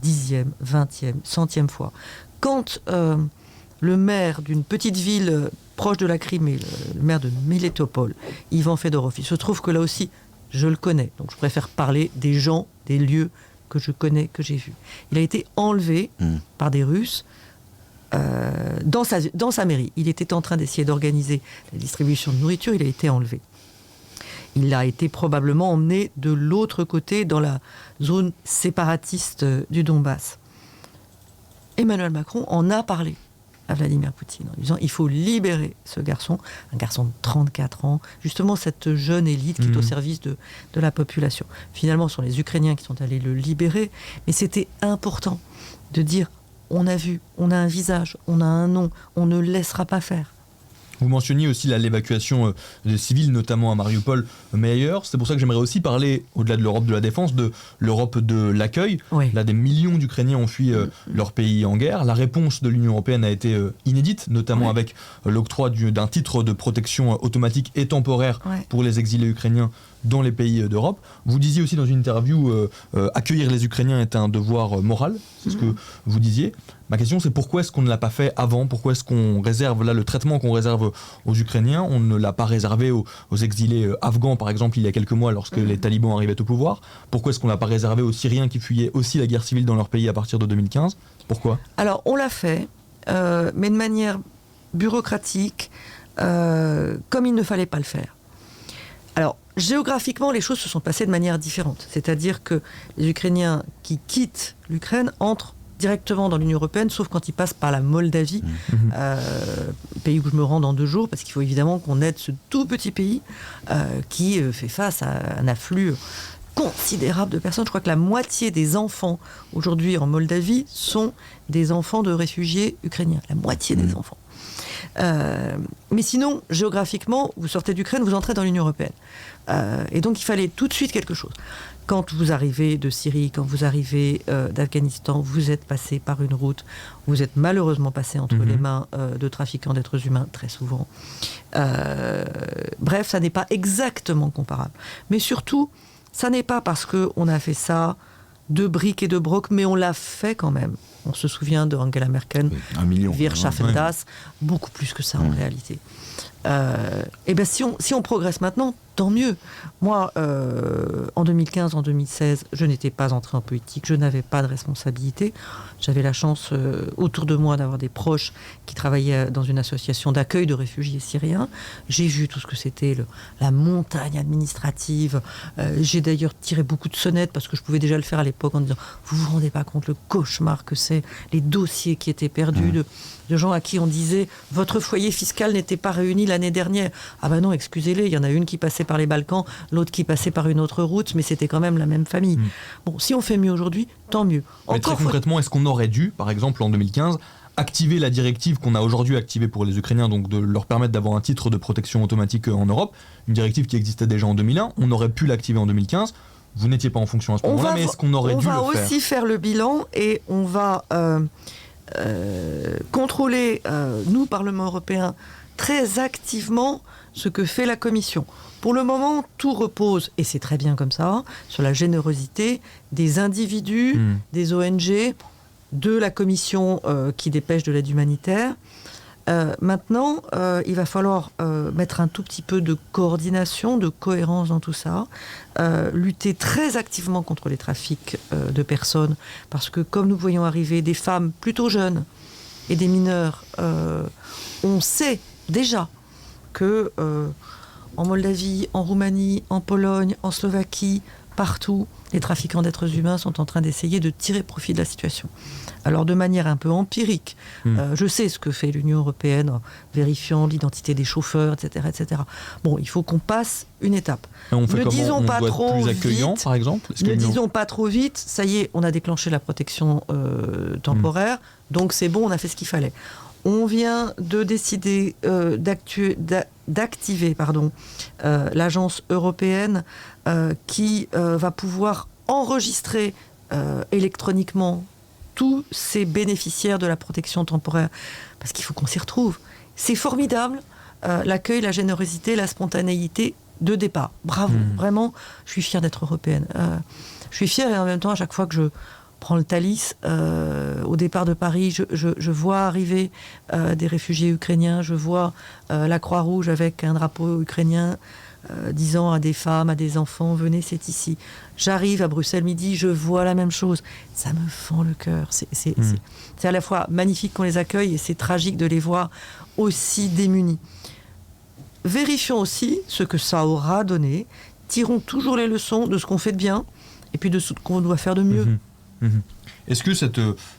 10e, 20e, 100e fois ». Quand le maire d'une petite ville proche de la Crimée, le maire de Melitopol, Ivan Fedorov, il se trouve que là aussi, je le connais. Donc je préfère parler des gens, des lieux que je connais, que j'ai vus. Il a été enlevé par des Russes dans sa mairie. Il était en train d'essayer d'organiser la distribution de nourriture, il a été enlevé. Il a été probablement emmené de l'autre côté, dans la zone séparatiste du Donbass. Emmanuel Macron en a parlé. à Vladimir Poutine en disant il faut libérer ce garçon, un garçon de 34 ans, justement cette jeune élite qui est au service de la population. Finalement, ce sont les Ukrainiens qui sont allés le libérer, mais c'était important de dire on a vu, on a un visage, on a un nom, on ne laissera pas faire. Vous mentionniez aussi l'évacuation des civils, notamment à Mariupol, mais ailleurs. C'est pour ça que j'aimerais aussi parler, au-delà de l'Europe de la défense, de l'Europe de l'accueil. Oui. Là, des millions d'Ukrainiens ont fui leur pays en guerre. La réponse de l'Union européenne a été inédite, notamment avec l'octroi d'un titre de protection automatique et temporaire pour les exilés ukrainiens dans les pays d'Europe. Vous disiez aussi dans une interview accueillir les Ukrainiens est un devoir moral, c'est ce que vous disiez. Ma question, c'est pourquoi est-ce qu'on ne l'a pas fait avant? Pourquoi est-ce qu'on réserve là le traitement qu'on réserve aux Ukrainiens? On ne l'a pas réservé aux exilés afghans, par exemple, il y a quelques mois, lorsque les talibans arrivaient au pouvoir. Pourquoi est-ce qu'on ne l'a pas réservé aux Syriens qui fuyaient aussi la guerre civile dans leur pays à partir de 2015? Pourquoi? Alors, on l'a fait, mais de manière bureaucratique, comme il ne fallait pas le faire. Alors, géographiquement, les choses se sont passées de manière différente. C'est-à-dire que les Ukrainiens qui quittent l'Ukraine entrent directement dans l'Union européenne, sauf quand ils passent par la Moldavie, pays où je me rends dans 2 jours, parce qu'il faut évidemment qu'on aide ce tout petit pays qui fait face à un afflux considérable de personnes. Je crois que la moitié des enfants aujourd'hui en Moldavie sont des enfants de réfugiés ukrainiens. La moitié des enfants. Mais sinon, géographiquement, vous sortez d'Ukraine, vous entrez dans l'Union européenne. Et donc, il fallait tout de suite quelque chose. Quand vous arrivez de Syrie, quand vous arrivez d'Afghanistan, vous êtes passé par une route, vous êtes malheureusement passé entre les mains de trafiquants d'êtres humains, très souvent. Bref, ça n'est pas exactement comparable. Mais surtout, ça n'est pas parce qu'on a fait ça de briques et de broc, mais on l'a fait quand même. On se souvient de Angela Merkel, 1 million. Wir schaffen das, beaucoup plus que ça en réalité. Et bien si on progresse maintenant, tant mieux. Moi, en 2015, en 2016, je n'étais pas entrée en politique, je n'avais pas de responsabilité. J'avais la chance autour de moi d'avoir des proches qui travaillaient dans une association d'accueil de réfugiés syriens. J'ai vu tout ce que c'était la montagne administrative. J'ai d'ailleurs tiré beaucoup de sonnettes parce que je pouvais déjà le faire à l'époque en disant « Vous vous rendez pas compte le cauchemar que c'est, les dossiers qui étaient perdus de gens à qui on disait « Votre foyer fiscal n'était pas réuni l'année dernière. » Ah ben non, excusez-les, il y en a une qui passait par les Balkans, l'autre qui passait par une autre route, mais c'était quand même la même famille. Bon, si on fait mieux aujourd'hui, tant mieux. Mais très concrètement, est-ce qu'on aurait dû, par exemple en 2015, activer la directive qu'on a aujourd'hui activée pour les Ukrainiens, donc de leur permettre d'avoir un titre de protection automatique en Europe, une directive qui existait déjà en 2001, on aurait pu l'activer en 2015. Vous n'étiez pas en fonction à ce moment-là, mais est-ce qu'on aurait dû le faire? On va aussi faire le bilan et on va contrôler, nous, Parlement européen, très activement ce que fait la Commission. Pour le moment, tout repose, et c'est très bien comme ça, sur la générosité des individus, des ONG, de la Commission qui dépêche de l'aide humanitaire. Maintenant, il va falloir mettre un tout petit peu de coordination, de cohérence dans tout ça, lutter très activement contre les trafics de personnes, parce que comme nous voyons arriver des femmes plutôt jeunes et des mineurs, on sait déjà que en Moldavie, en Roumanie, en Pologne, en Slovaquie, partout, les trafiquants d'êtres humains sont en train d'essayer de tirer profit de la situation. Alors de manière un peu empirique, je sais ce que fait l'Union européenne en vérifiant l'identité des chauffeurs, etc., etc. Bon, il faut qu'on passe une étape. On fait ne comment? disons On pas doit être trop plus accueillant, vite, par exemple? Ne disons pas trop vite, ça y est, on a déclenché la protection temporaire, donc c'est bon, on a fait ce qu'il fallait. On vient de décider d'activer l'agence européenne qui va pouvoir enregistrer électroniquement tous ces bénéficiaires de la protection temporaire. Parce qu'il faut qu'on s'y retrouve. C'est formidable, l'accueil, la générosité, la spontanéité de départ. Bravo, vraiment, je suis fière d'être européenne. Je suis fière et en même temps, à chaque fois que je prends le Thalys, au départ de Paris, je vois arriver des réfugiés ukrainiens, je vois la Croix-Rouge avec un drapeau ukrainien disant à des femmes, à des enfants, venez, c'est ici. J'arrive à Bruxelles midi, je vois la même chose. Ça me fend le cœur. C'est à la fois magnifique qu'on les accueille et c'est tragique de les voir aussi démunis. Vérifions aussi ce que ça aura donné. Tirons toujours les leçons de ce qu'on fait de bien et puis de ce qu'on doit faire de mieux. Est-ce que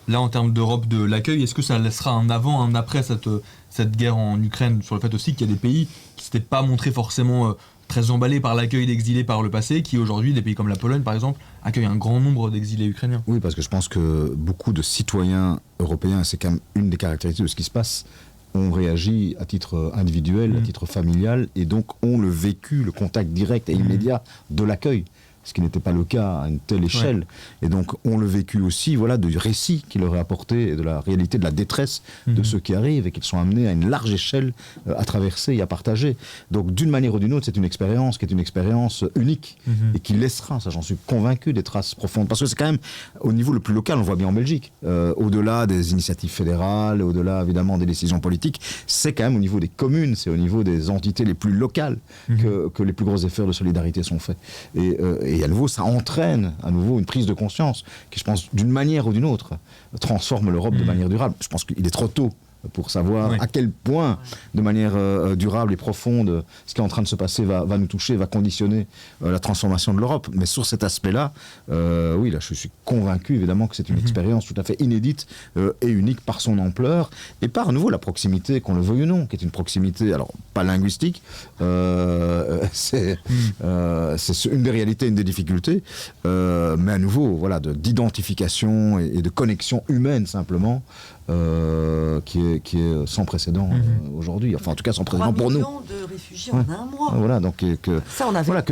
là, en termes d'Europe de l'accueil, est-ce que ça laissera un avant, un après cette guerre en Ukraine, sur le fait aussi qu'il y a des pays qui ne s'étaient pas montrés forcément très emballés par l'accueil d'exilés par le passé, qui aujourd'hui, des pays comme la Pologne par exemple, accueillent un grand nombre d'exilés ukrainiens? Oui, parce que je pense que beaucoup de citoyens européens, c'est quand même une des caractéristiques de ce qui se passe, ont réagi à titre individuel, à titre familial, et donc ont le contact direct et immédiat de l'accueil, ce qui n'était pas le cas à une telle échelle. Ouais. Et donc ont le vécu aussi, du récit qu'il leur est apporté, et de la réalité de la détresse de ceux qui arrivent, et qu'ils sont amenés à une large échelle à traverser et à partager. Donc d'une manière ou d'une autre, c'est une expérience qui est une expérience unique, et qui laissera, ça j'en suis convaincu, des traces profondes. Parce que c'est quand même, au niveau le plus local, on le voit bien en Belgique, au-delà des initiatives fédérales, au-delà évidemment des décisions politiques, c'est quand même au niveau des communes, c'est au niveau des entités les plus locales que les plus gros efforts de solidarité sont faits. Et à nouveau, ça entraîne à nouveau une prise de conscience qui, je pense, d'une manière ou d'une autre, transforme l'Europe de manière durable. Je pense qu'il est trop tôt pour savoir à quel point, de manière durable et profonde, ce qui est en train de se passer va nous toucher, va conditionner la transformation de l'Europe. Mais sur cet aspect-là, oui, là, je suis convaincu, évidemment, que c'est une expérience tout à fait inédite et unique par son ampleur et par, à nouveau, la proximité, qu'on le veuille ou non, qui est une proximité, alors, pas linguistique, c'est une des réalités, une des difficultés, mais à nouveau, d'identification et de connexion humaine, simplement, qui est sans précédent aujourd'hui. Enfin, en tout cas, sans précédent pour nous. 3 millions de réfugiés en un mois. Voilà, donc que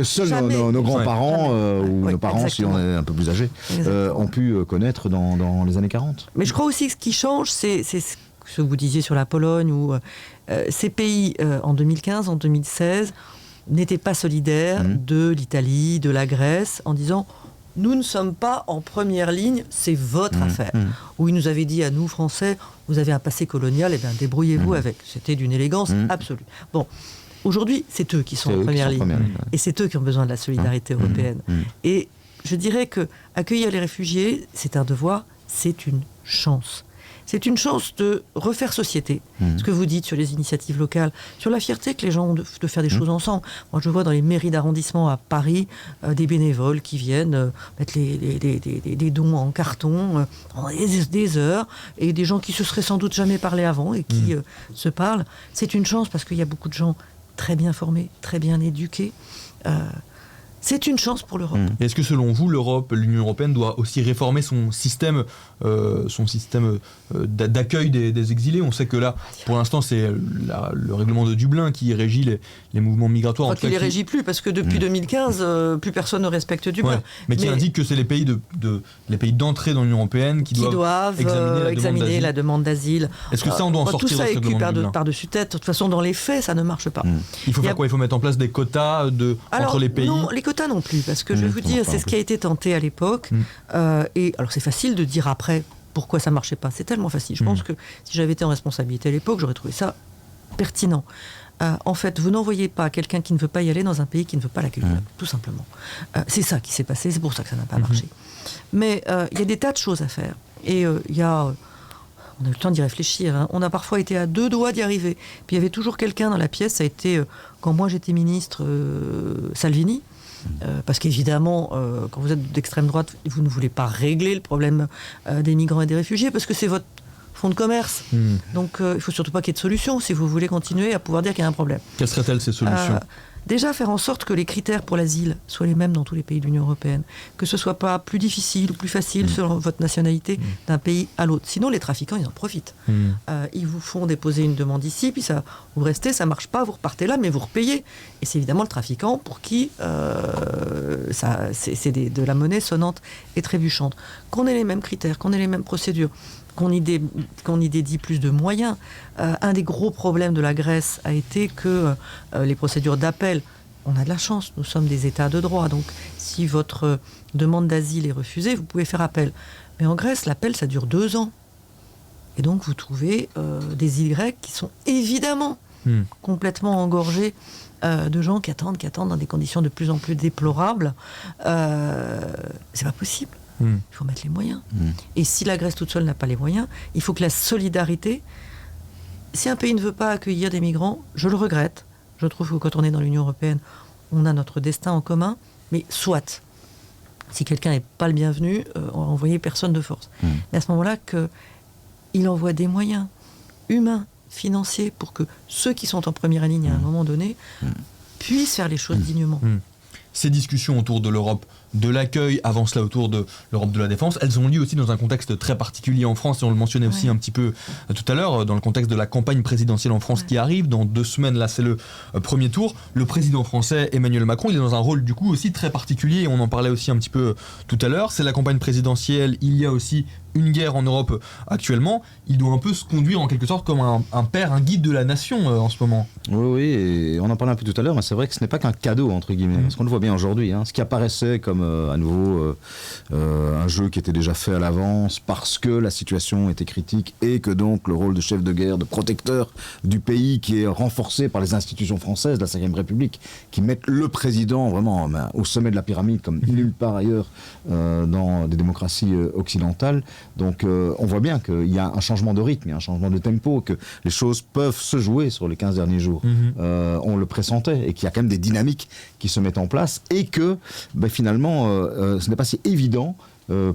seuls nos grands-parents ou nos parents, si on est un peu plus âgés, ont pu connaître dans les années 40. Mais je crois aussi que ce qui change, c'est ce que vous disiez sur la Pologne, où ces pays, en 2015, en 2016, n'étaient pas solidaires de l'Italie, de la Grèce, en disant... Nous ne sommes pas en première ligne, c'est votre affaire. Où ils nous avaient dit à nous, Français, vous avez un passé colonial, et bien débrouillez-vous avec. C'était d'une élégance absolue. Bon, aujourd'hui, c'est eux qui sont en première ligne. Et c'est eux qui ont besoin de la solidarité européenne. Et je dirais que accueillir les réfugiés, c'est un devoir, c'est une chance. C'est une chance de refaire société. Ce que vous dites sur les initiatives locales, sur la fierté que les gens ont de faire des choses ensemble. Moi, je vois dans les mairies d'arrondissement à Paris des bénévoles qui viennent mettre des dons en carton pendant des heures, et des gens qui se seraient sans doute jamais parlé avant et qui se parlent. C'est une chance parce qu'il y a beaucoup de gens très bien formés, très bien éduqués. C'est une chance pour l'Europe. Est-ce que selon vous, l'Union européenne doit aussi réformer son système d'accueil des exilés? On sait que là, pour l'instant, c'est le règlement de Dublin qui régit les mouvements migratoires. Qui ne les régit plus, parce que depuis 2015, plus personne ne respecte Dublin. Ouais, mais qui indique que c'est les pays d'entrée dans l'Union européenne qui doivent examiner la demande d'asile. Est-ce que ça, on doit en sortir de ce règlement de Dublin? Par-dessus tête. De toute façon, dans les faits, ça ne marche pas. Il faut faire quoi? Il faut mettre en place des quotas entre les pays? Non, les quotas non plus, parce que je vais vous dire, c'est ce qui a été tenté à l'époque. Et alors, c'est facile de dire après pourquoi ça ne marchait pas. C'est tellement facile. Je pense que si j'avais été en responsabilité à l'époque, j'aurais trouvé ça pertinent. En fait, vous n'envoyez pas quelqu'un qui ne veut pas y aller dans un pays qui ne veut pas l'accueillir, tout simplement. C'est ça qui s'est passé, c'est pour ça que ça n'a pas marché. Mais il y a des tas de choses à faire. Et on a eu le temps d'y réfléchir. On a parfois été à 2 doigts d'y arriver. Puis il y avait toujours quelqu'un dans la pièce. Ça a été, quand moi j'étais ministre, Salvini. Parce qu'évidemment, quand vous êtes d'extrême droite, vous ne voulez pas régler le problème des migrants et des réfugiés, parce que c'est votre fonds de commerce. Donc il ne faut surtout pas qu'il y ait de solution si vous voulez continuer à pouvoir dire qu'il y a un problème. Quelles seraient-elles ces solutions? Déjà, faire en sorte que les critères pour l'asile soient les mêmes dans tous les pays de l'Union européenne. Que ce ne soit pas plus difficile ou plus facile selon votre nationalité d'un pays à l'autre. Sinon, les trafiquants, ils en profitent. Ils vous font déposer une demande ici, puis vous restez, ça ne marche pas, vous repartez là, mais vous repayez. Et c'est évidemment le trafiquant pour qui c'est de la monnaie sonnante et trébuchante. Qu'on ait les mêmes critères, qu'on ait les mêmes procédures, qu'on y dédie plus de moyens. Un des gros problèmes de la Grèce a été que les procédures d'appel, on a de la chance, nous sommes des États de droit, donc si votre demande d'asile est refusée, vous pouvez faire appel. Mais en Grèce, l'appel, ça dure 2 ans. Et donc vous trouvez des îles grecques qui sont évidemment complètement engorgées de gens qui attendent dans des conditions de plus en plus déplorables. C'est pas possible. Il faut mettre les moyens. Et si la Grèce toute seule n'a pas les moyens, il faut que la solidarité... Si un pays ne veut pas accueillir des migrants, je le regrette. Je trouve que quand on est dans l'Union européenne, on a notre destin en commun. Mais soit. Si quelqu'un n'est pas le bienvenu, on va envoyer personne de force. Mais à ce moment-là, il envoie des moyens humains, financiers, pour que ceux qui sont en première ligne à un moment donné puissent faire les choses dignement. Ces discussions autour de l'Europe de l'accueil, avant cela autour de l'Europe de la défense, elles ont lieu aussi dans un contexte très particulier en France, et on le mentionnait aussi un petit peu tout à l'heure, dans le contexte de la campagne présidentielle en France qui arrive. Dans 2 semaines, là c'est le premier tour. Le président français Emmanuel Macron, il est dans un rôle du coup aussi très particulier, et on en parlait aussi un petit peu tout à l'heure. C'est la campagne présidentielle, il y a aussi une guerre en Europe actuellement. Il doit un peu se conduire en quelque sorte comme un père, un guide de la nation en ce moment. Oui, et on en parlait un peu tout à l'heure, mais c'est vrai que ce n'est pas qu'un cadeau, entre guillemets, parce qu'on le voit bien aujourd'hui. Ce qui apparaissait comme à nouveau un jeu qui était déjà fait à l'avance parce que la situation était critique et que donc le rôle de chef de guerre, de protecteur du pays qui est renforcé par les institutions françaises de la Ve République, qui mettent le président vraiment au sommet de la pyramide comme nulle part ailleurs dans des démocraties occidentales. Donc on voit bien qu'il y a un changement de rythme, il y a un changement de tempo, que les choses peuvent se jouer sur les 15 derniers jours. On le pressentait, et qu'il y a quand même des dynamiques qui se mettent en place, et que finalement ce n'est pas si évident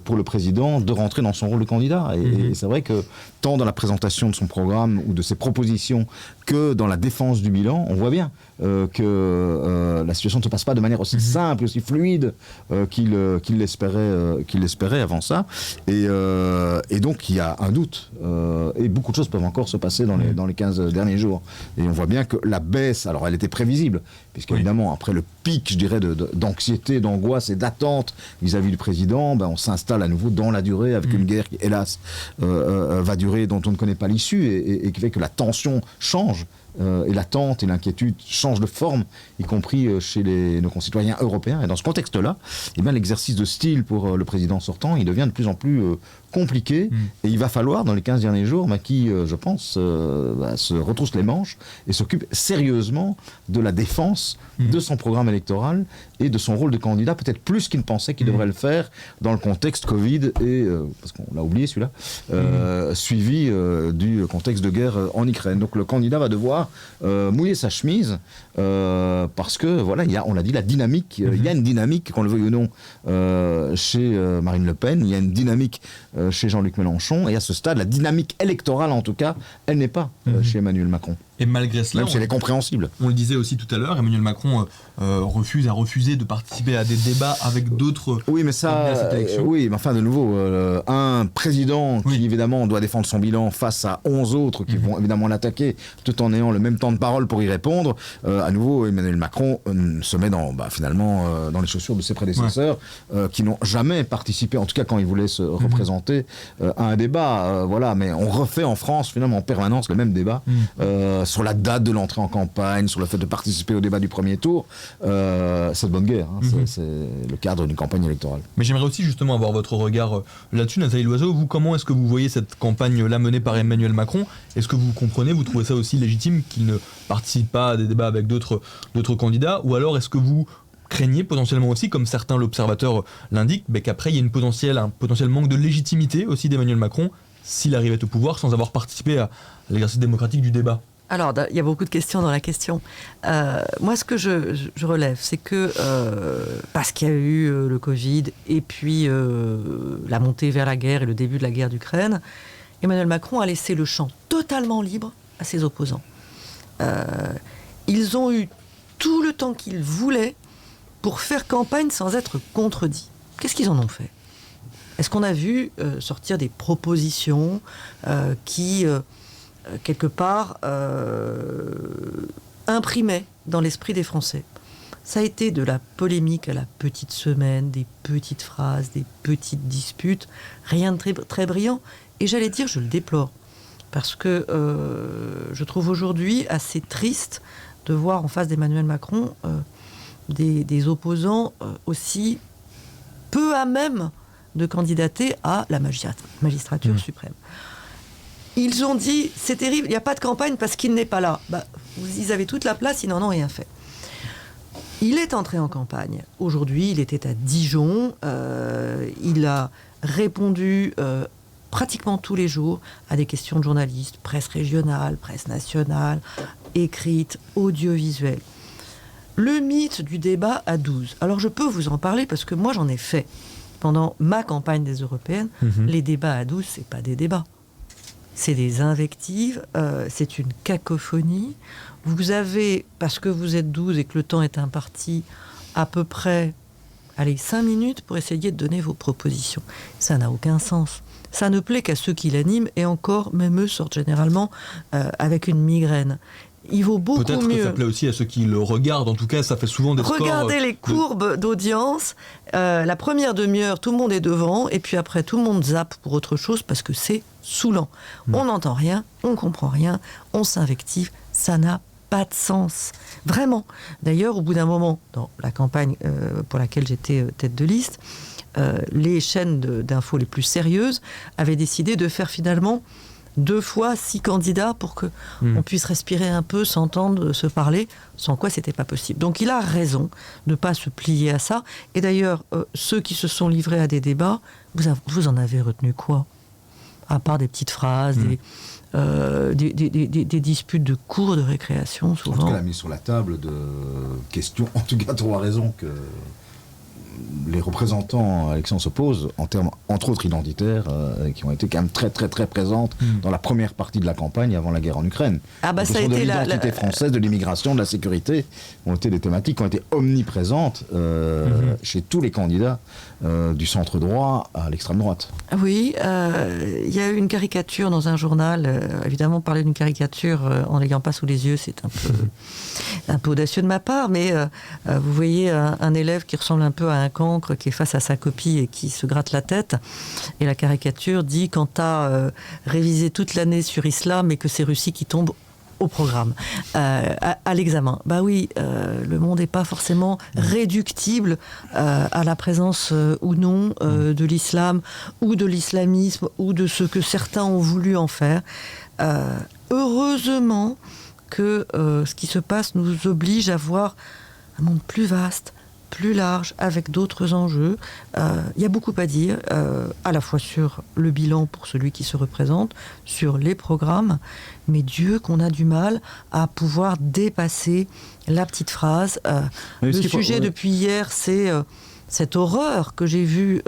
pour le président de rentrer dans son rôle de candidat. Et c'est vrai que tant dans la présentation de son programme ou de ses propositions que dans la défense du bilan, on voit bien que la situation ne se passe pas de manière aussi simple, aussi fluide qu'il l'espérait avant ça. Et donc il y a un doute. Et beaucoup de choses peuvent encore se passer dans les 15 derniers jours. Et on voit bien que la baisse, alors elle était prévisible, puisqu'évidemment, après le pic, je dirais, d'anxiété, d'angoisse et d'attente vis-à-vis du président, on s'installe à nouveau dans la durée avec une guerre qui, hélas, va durer, dont on ne connaît pas l'issue, et qui fait que la tension change. Et l'attente et l'inquiétude changent de forme, y compris chez nos concitoyens européens. Et dans ce contexte-là, l'exercice de style pour le président sortant, il devient de plus en plus compliqué. Et il va falloir, dans les 15 derniers jours, qui, je pense, se retrousse les manches et s'occupe sérieusement de la défense de son programme électoral et de son rôle de candidat, peut-être plus qu'il ne pensait qu'il devrait le faire dans le contexte Covid et, parce qu'on l'a oublié celui-là, suivi du contexte de guerre en Ukraine. Donc le candidat va devoir mouiller sa chemise parce que, voilà, on l'a dit, la dynamique, il y a une dynamique, qu'on le veuille ou non, chez Marine Le Pen, il y a une dynamique chez Jean-Luc Mélenchon, et à ce stade, la dynamique électorale, en tout cas, elle n'est pas chez Emmanuel Macron. Et malgré cela, même si elle est compréhensible. On le disait aussi tout à l'heure, Emmanuel Macron a refusé de participer à des débats avec d'autres. Oui, mais ça, oui, mais enfin, de nouveau, un président qui évidemment doit défendre son bilan face à 11 autres qui vont évidemment l'attaquer, tout en ayant le même temps de parole pour y répondre. À nouveau, Emmanuel Macron se met finalement dans les chaussures de ses prédécesseurs qui n'ont jamais participé, en tout cas quand il voulait se représenter à un débat. Voilà, mais on refait en France finalement en permanence le même débat. Sur la date de l'entrée en campagne, sur le fait de participer au débat du premier tour, c'est de bonne guerre. C'est le cadre d'une campagne électorale. Mais j'aimerais aussi justement avoir votre regard là-dessus, Nathalie Loiseau. Vous, comment est-ce que vous voyez cette campagne-là menée par Emmanuel Macron ? Est-ce que vous comprenez, vous trouvez ça aussi légitime qu'il ne participe pas à des débats avec d'autres candidats ? Ou alors est-ce que vous craignez potentiellement aussi, comme certains l'observateur l'indiquent, qu'après il y a un potentiel manque de légitimité aussi d'Emmanuel Macron s'il arrivait au pouvoir sans avoir participé à l'exercice démocratique du débat ? Alors, il y a beaucoup de questions dans la question. Moi, ce que je relève, c'est que parce qu'il y a eu le Covid et puis la montée vers la guerre et le début de la guerre d'Ukraine, Emmanuel Macron a laissé le champ totalement libre à ses opposants. Ils ont eu tout le temps qu'ils voulaient pour faire campagne sans être contredits. Qu'est-ce qu'ils en ont fait ? Est-ce qu'on a vu sortir des propositions qui... quelque part, imprimé dans l'esprit des Français. Ça a été de la polémique à la petite semaine, des petites phrases, des petites disputes, rien de très, très brillant. Et j'allais dire, je le déplore, parce que je trouve aujourd'hui assez triste de voir en face d'Emmanuel Macron des opposants aussi peu à même de candidater à la magistrature suprême. Ils ont dit, c'est terrible, il n'y a pas de campagne parce qu'il n'est pas là. Ils avaient toute la place, ils n'en ont rien fait. Il est entré en campagne. Aujourd'hui, il était à Dijon. Il a répondu pratiquement tous les jours à des questions de journalistes, presse régionale, presse nationale, écrite, audiovisuelle. Le mythe du débat à 12. Alors je peux vous en parler parce que moi j'en ai fait. Pendant ma campagne des européennes, les débats à 12, c'est pas des débats. C'est des invectives, c'est une cacophonie. Vous avez, parce que vous êtes 12 et que le temps est imparti, à peu près 5 minutes pour essayer de donner vos propositions. Ça n'a aucun sens. Ça ne plaît qu'à ceux qui l'animent, et encore, même eux sortent généralement avec une migraine. Il vaut beaucoup Peut-être mieux. que ça plaît aussi à ceux qui le regardent. En tout cas, ça fait souvent des scores. Regardez les courbes d'audience. La première demi-heure, tout le monde est devant. Et puis après, tout le monde zappe pour autre chose parce que c'est saoulant. On n'entend rien, on comprend rien, on s'invective. Ça n'a pas de sens. Vraiment. D'ailleurs, au bout d'un moment, dans la campagne pour laquelle j'étais tête de liste, les chaînes d'infos les plus sérieuses avaient décidé de faire finalement 2 fois 6 candidats pour que on puisse respirer un peu, s'entendre, se parler, sans quoi c'était pas possible. Donc il a raison de ne pas se plier à ça. Et d'ailleurs, ceux qui se sont livrés à des débats, vous en avez retenu quoi? À part des petites phrases, des disputes de cours de récréation, souvent. En tout cas, la mise sur la table de questions, en tout cas, tu as raison que les représentants à l'élection se posent en termes, entre autres, identitaires, qui ont été quand même très, très, très présentes dans la première partie de la campagne avant la guerre en Ukraine. Ah bah la ça a question de été l'identité française, de l'immigration, de la sécurité, ont été des thématiques qui ont été omniprésentes chez tous les candidats du centre droit à l'extrême droite. Oui, il y a eu une caricature dans un journal. Évidemment, parler d'une caricature en l'ayant pas sous les yeux, c'est un peu audacieux de ma part, mais vous voyez un élève qui ressemble un peu à un cancre qui est face à sa copie et qui se gratte la tête. Et la caricature dit quand tu as révisé toute l'année sur Islam et que c'est Russie qui tombe au programme, à l'examen. Bah oui, le monde n'est pas forcément réductible à la présence ou non de l'islam ou de l'islamisme ou de ce que certains ont voulu en faire. Heureusement que ce qui se passe nous oblige à voir un monde plus vaste, plus large, avec d'autres enjeux. Il y a beaucoup à dire, à la fois sur le bilan pour celui qui se représente, sur les programmes, mais Dieu qu'on a du mal à pouvoir dépasser la petite phrase. Le sujet depuis hier, c'est cette horreur que j'ai vue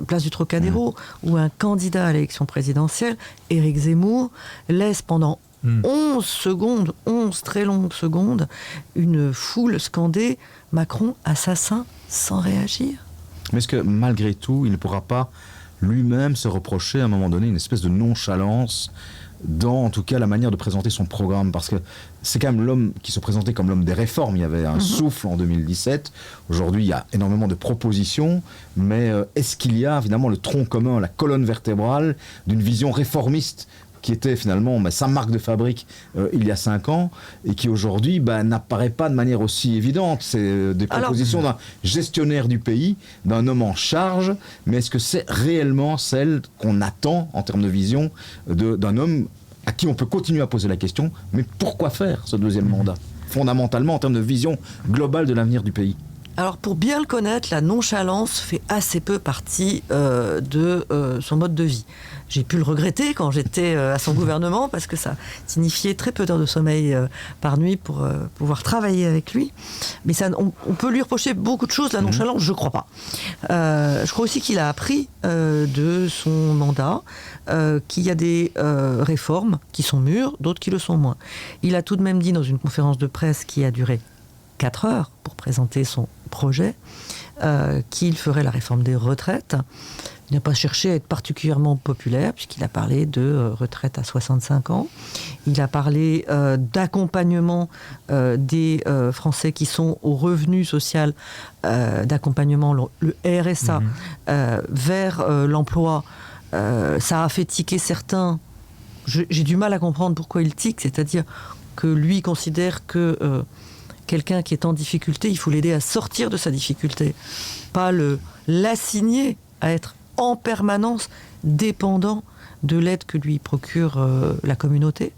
place du Trocadéro, où un candidat à l'élection présidentielle, Éric Zemmour, laisse pendant 11 secondes, 11 très longues secondes, une foule scander « Macron, assassin » sans réagir. Mais est-ce que malgré tout, il ne pourra pas lui-même se reprocher à un moment donné une espèce de nonchalance dans, en tout cas, la manière de présenter son programme? Parce que c'est quand même l'homme qui se présentait comme l'homme des réformes. Il y avait un souffle en 2017. Aujourd'hui, il y a énormément de propositions. Mais est-ce qu'il y a, finalement, le tronc commun, la colonne vertébrale d'une vision réformiste qui était finalement sa marque de fabrique il y a 5 ans, et qui aujourd'hui n'apparaît pas de manière aussi évidente. C'est des propositions d'un gestionnaire du pays, d'un homme en charge, mais est-ce que c'est réellement celle qu'on attend en termes de vision d'un homme à qui on peut continuer à poser la question, mais pourquoi faire ce deuxième mandat, fondamentalement en termes de vision globale de l'avenir du pays? Alors, pour bien le connaître, la nonchalance fait assez peu partie de son mode de vie. J'ai pu le regretter quand j'étais à son gouvernement, parce que ça signifiait très peu d'heures de sommeil par nuit pour pouvoir travailler avec lui. Mais ça, on peut lui reprocher beaucoup de choses, la nonchalance, je ne crois pas. Je crois aussi qu'il a appris de son mandat qu'il y a des réformes qui sont mûres, d'autres qui le sont moins. Il a tout de même dit dans une conférence de presse qui a duré 4 heures pour présenter son projet, qu'il ferait la réforme des retraites. Il n'a pas cherché à être particulièrement populaire, puisqu'il a parlé de retraite à 65 ans. Il a parlé d'accompagnement des Français qui sont au revenu social, d'accompagnement, le RSA, vers l'emploi. Ça a fait tiquer certains. J'ai du mal à comprendre pourquoi il tique, c'est-à-dire que lui considère que quelqu'un qui est en difficulté, il faut l'aider à sortir de sa difficulté, pas l'assigner à être en permanence dépendant de l'aide que lui procure la communauté.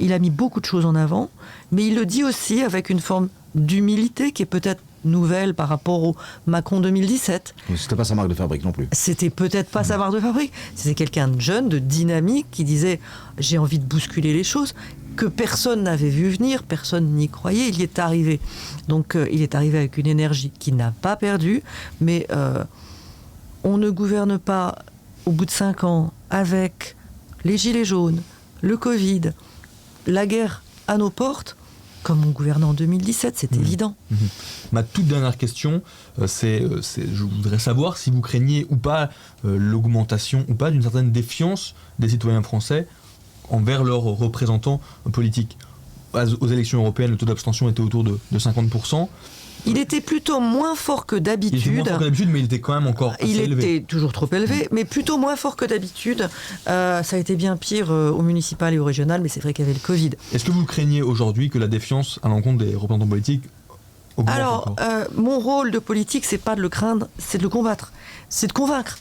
Il a mis beaucoup de choses en avant, mais il le dit aussi avec une forme d'humilité qui est peut-être nouvelle par rapport au Macron 2017. Mais c'était pas sa marque de fabrique non plus. C'était peut-être pas sa marque de fabrique. C'était quelqu'un de jeune, de dynamique, qui disait « j'ai envie de bousculer les choses ». que personne n'avait vu venir, personne n'y croyait, il y est arrivé. Donc il est arrivé avec une énergie qu'il n'a pas perdue, mais on ne gouverne pas au bout de 5 ans avec les gilets jaunes, le Covid, la guerre à nos portes, comme on gouvernait en 2017, c'est évident. Ma toute dernière question, je voudrais savoir si vous craignez ou pas l'augmentation ou pas d'une certaine défiance des citoyens français envers leurs représentants politiques. Aux élections européennes, le taux d'abstention était autour de 50%. Il était plutôt moins fort que d'habitude. Il était moins fort que d'habitude, mais il était quand même encore assez élevé. Il était toujours trop élevé, mais plutôt moins fort que d'habitude. Ça a été bien pire au municipal et au régional, mais c'est vrai qu'il y avait le Covid. Est-ce que vous craignez aujourd'hui que la défiance à l'encontre des représentants politiques augmente encore ? Mon rôle de politique, c'est pas de le craindre, c'est de le combattre. C'est de convaincre.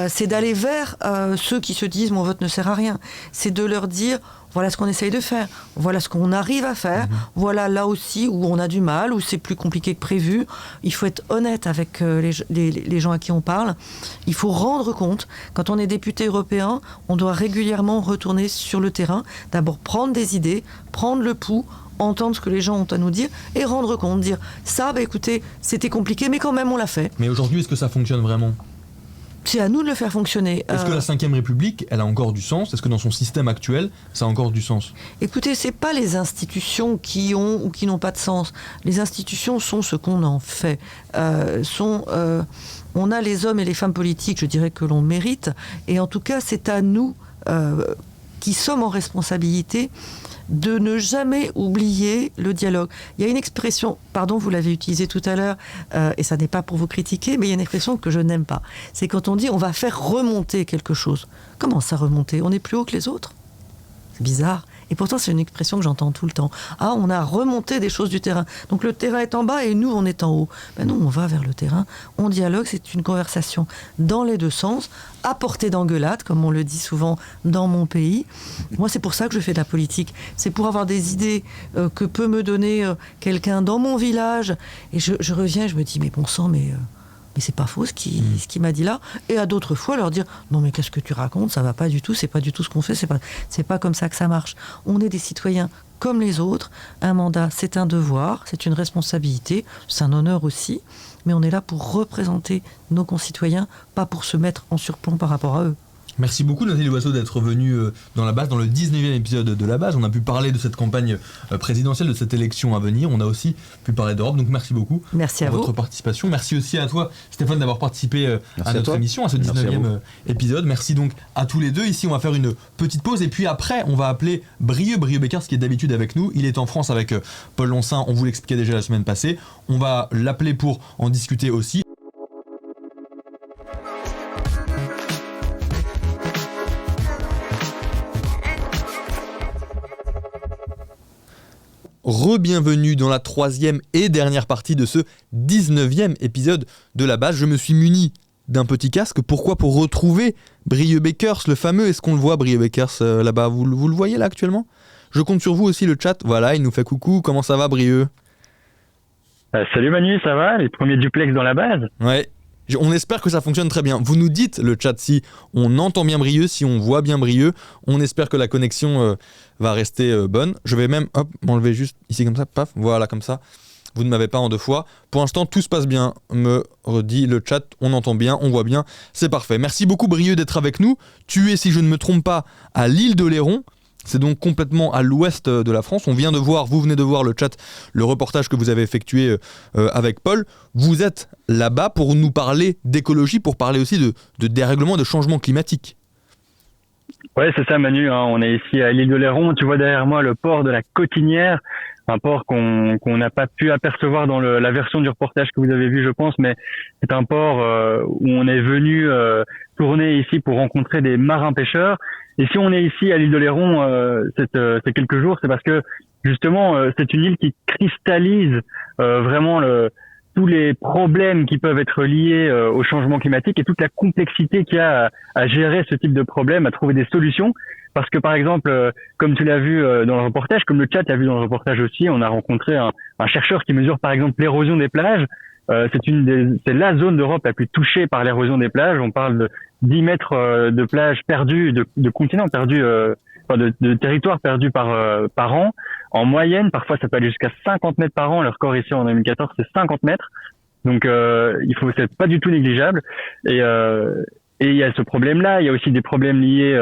C'est d'aller vers ceux qui se disent « mon vote ne sert à rien ». C'est de leur dire « voilà ce qu'on essaye de faire, voilà ce qu'on arrive à faire, voilà là aussi où on a du mal, où c'est plus compliqué que prévu ». Il faut être honnête avec les gens à qui on parle. Il faut rendre compte. Quand on est député européen, on doit régulièrement retourner sur le terrain, d'abord prendre des idées, prendre le pouls, entendre ce que les gens ont à nous dire et rendre compte, dire ça, écoutez, c'était compliqué, mais quand même on l'a fait. Mais aujourd'hui, est-ce que ça fonctionne vraiment ? C'est à nous de le faire fonctionner. Est-ce que la Ve République, elle a encore du sens ? Est-ce que dans son système actuel, ça a encore du sens ? Écoutez, c'est pas les institutions qui ont ou qui n'ont pas de sens. Les institutions sont ce qu'on en fait. On a les hommes et les femmes politiques, je dirais, que l'on mérite. Et en tout cas, c'est à nous qui sommes en responsabilité de ne jamais oublier le dialogue. Il y a une expression, pardon, vous l'avez utilisée tout à l'heure, et ça n'est pas pour vous critiquer, mais il y a une expression que je n'aime pas. C'est quand on dit on va faire remonter quelque chose. Comment ça remonter ? On est plus haut que les autres ? C'est bizarre. Et pourtant, c'est une expression que j'entends tout le temps. Ah, on a remonté des choses du terrain. Donc le terrain est en bas et nous, on est en haut. Ben non, on va vers le terrain, on dialogue, c'est une conversation dans les deux sens, à portée d'engueulade, comme on le dit souvent dans mon pays. Moi, c'est pour ça que je fais de la politique. C'est pour avoir des idées que peut me donner quelqu'un dans mon village. Et je reviens, je me dis, mais bon sang, mais c'est pas faux ce qu'il m'a dit là. Et à d'autres fois, leur dire non mais qu'est-ce que tu racontes, ça va pas du tout, c'est pas du tout ce qu'on fait, c'est pas comme ça que ça marche. On est des citoyens comme les autres. Un mandat, c'est un devoir, c'est une responsabilité, c'est un honneur aussi. Mais on est là pour représenter nos concitoyens, pas pour se mettre en surplomb par rapport à eux. Merci beaucoup Nathalie Loiseau d'être venue dans la base, dans le 19e épisode de la base. On a pu parler de cette campagne présidentielle, de cette élection à venir. On a aussi pu parler d'Europe, donc merci beaucoup pour votre participation. Merci aussi à toi Stéphane d'avoir participé à notre émission, à ce 19e épisode. Merci donc à tous les deux. Ici on va faire une petite pause et puis après on va appeler Brieux Beckers qui est d'habitude avec nous. Il est en France avec Paul Loncin, on vous l'expliquait déjà la semaine passée. On va l'appeler pour en discuter aussi. Re-bienvenue dans la 3e et dernière partie de ce 19e épisode de la base. Je me suis muni d'un petit casque. Pourquoi ? Pour retrouver Brieux Beckers, le fameux. Est-ce qu'on le voit, Brieux Beckers, là-bas ? Vous le voyez là actuellement ? Je compte sur vous aussi, le chat. Voilà, il nous fait coucou. Comment ça va, Brieux ? Salut Manu, ça va ? Les premiers duplex dans la base ? Ouais. On espère que ça fonctionne très bien. Vous nous dites, le chat, si on entend bien Brieux, si on voit bien Brieux. On espère que la connexion va rester bonne. Je vais même m'enlever juste ici comme ça, paf, voilà comme ça. Vous ne m'avez pas en 2 fois. Pour l'instant, tout se passe bien, me redit le chat. On entend bien, on voit bien, c'est parfait. Merci beaucoup Brieux d'être avec nous. Tu es, si je ne me trompe pas, à l'île de Léron. C'est donc complètement à l'ouest de la France. On vient de voir, vous venez de voir le chat, le reportage que vous avez effectué avec Paul. Vous êtes là-bas pour nous parler d'écologie, pour parler aussi de dérèglement, de changement climatique. Ouais, c'est ça Manu, hein. On est ici à l'île de Léron. Tu vois derrière moi le port de la Cotinière, un port qu'on n'a pas pu apercevoir dans la version du reportage que vous avez vu, je pense, mais c'est un port où on est venu tourner ici pour rencontrer des marins pêcheurs. Et si on est ici à l'île de Léron ces quelques jours, c'est parce que justement c'est une île qui cristallise vraiment tous les problèmes qui peuvent être liés au changement climatique et toute la complexité qu'il y a à gérer ce type de problème, à trouver des solutions. Parce que par exemple, comme tu l'as vu dans le reportage, comme le chat l'a vu dans le reportage aussi, on a rencontré un chercheur qui mesure par exemple l'érosion des plages. C'est la zone d'Europe la plus touchée par l'érosion des plages. On parle de 10 mètres de plages perdues, de continents perdus de territoire perdu par an. En moyenne, parfois ça peut aller jusqu'à 50 mètres par an. Le record ici en 2014, c'est 50 mètres. Donc c'est pas du tout négligeable. Et il y a ce problème-là. Il y a aussi des problèmes liés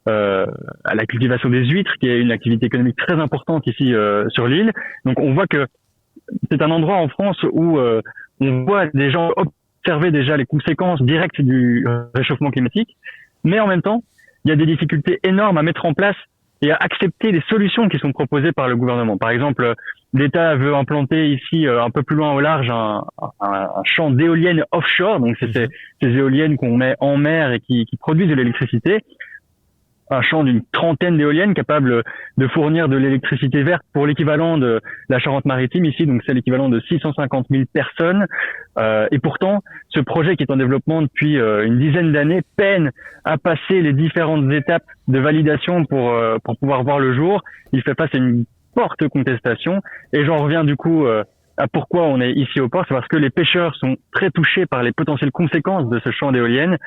à la cultivation des huîtres, qui est une activité économique très importante ici sur l'île. Donc on voit que c'est un endroit en France où on voit des gens observer déjà les conséquences directes du réchauffement climatique, mais en même temps, il y a des difficultés énormes à mettre en place et à accepter les solutions qui sont proposées par le gouvernement. Par exemple, l'État veut implanter ici, un peu plus loin au large, un champ d'éoliennes offshore. Donc, c'est ces éoliennes qu'on met en mer et qui produisent de l'électricité. Un champ d'une 30aine d'éoliennes capables de fournir de l'électricité verte pour l'équivalent de la Charente-Maritime ici. Donc, c'est l'équivalent de 650 000 personnes. Et pourtant, ce projet qui est en développement depuis une dizaine d'années peine à passer les différentes étapes de validation pour pouvoir voir le jour. Il fait face à une forte contestation. Et j'en reviens du coup à pourquoi on est ici au port. C'est parce que les pêcheurs sont très touchés par les potentielles conséquences de ce champ d'éoliennes.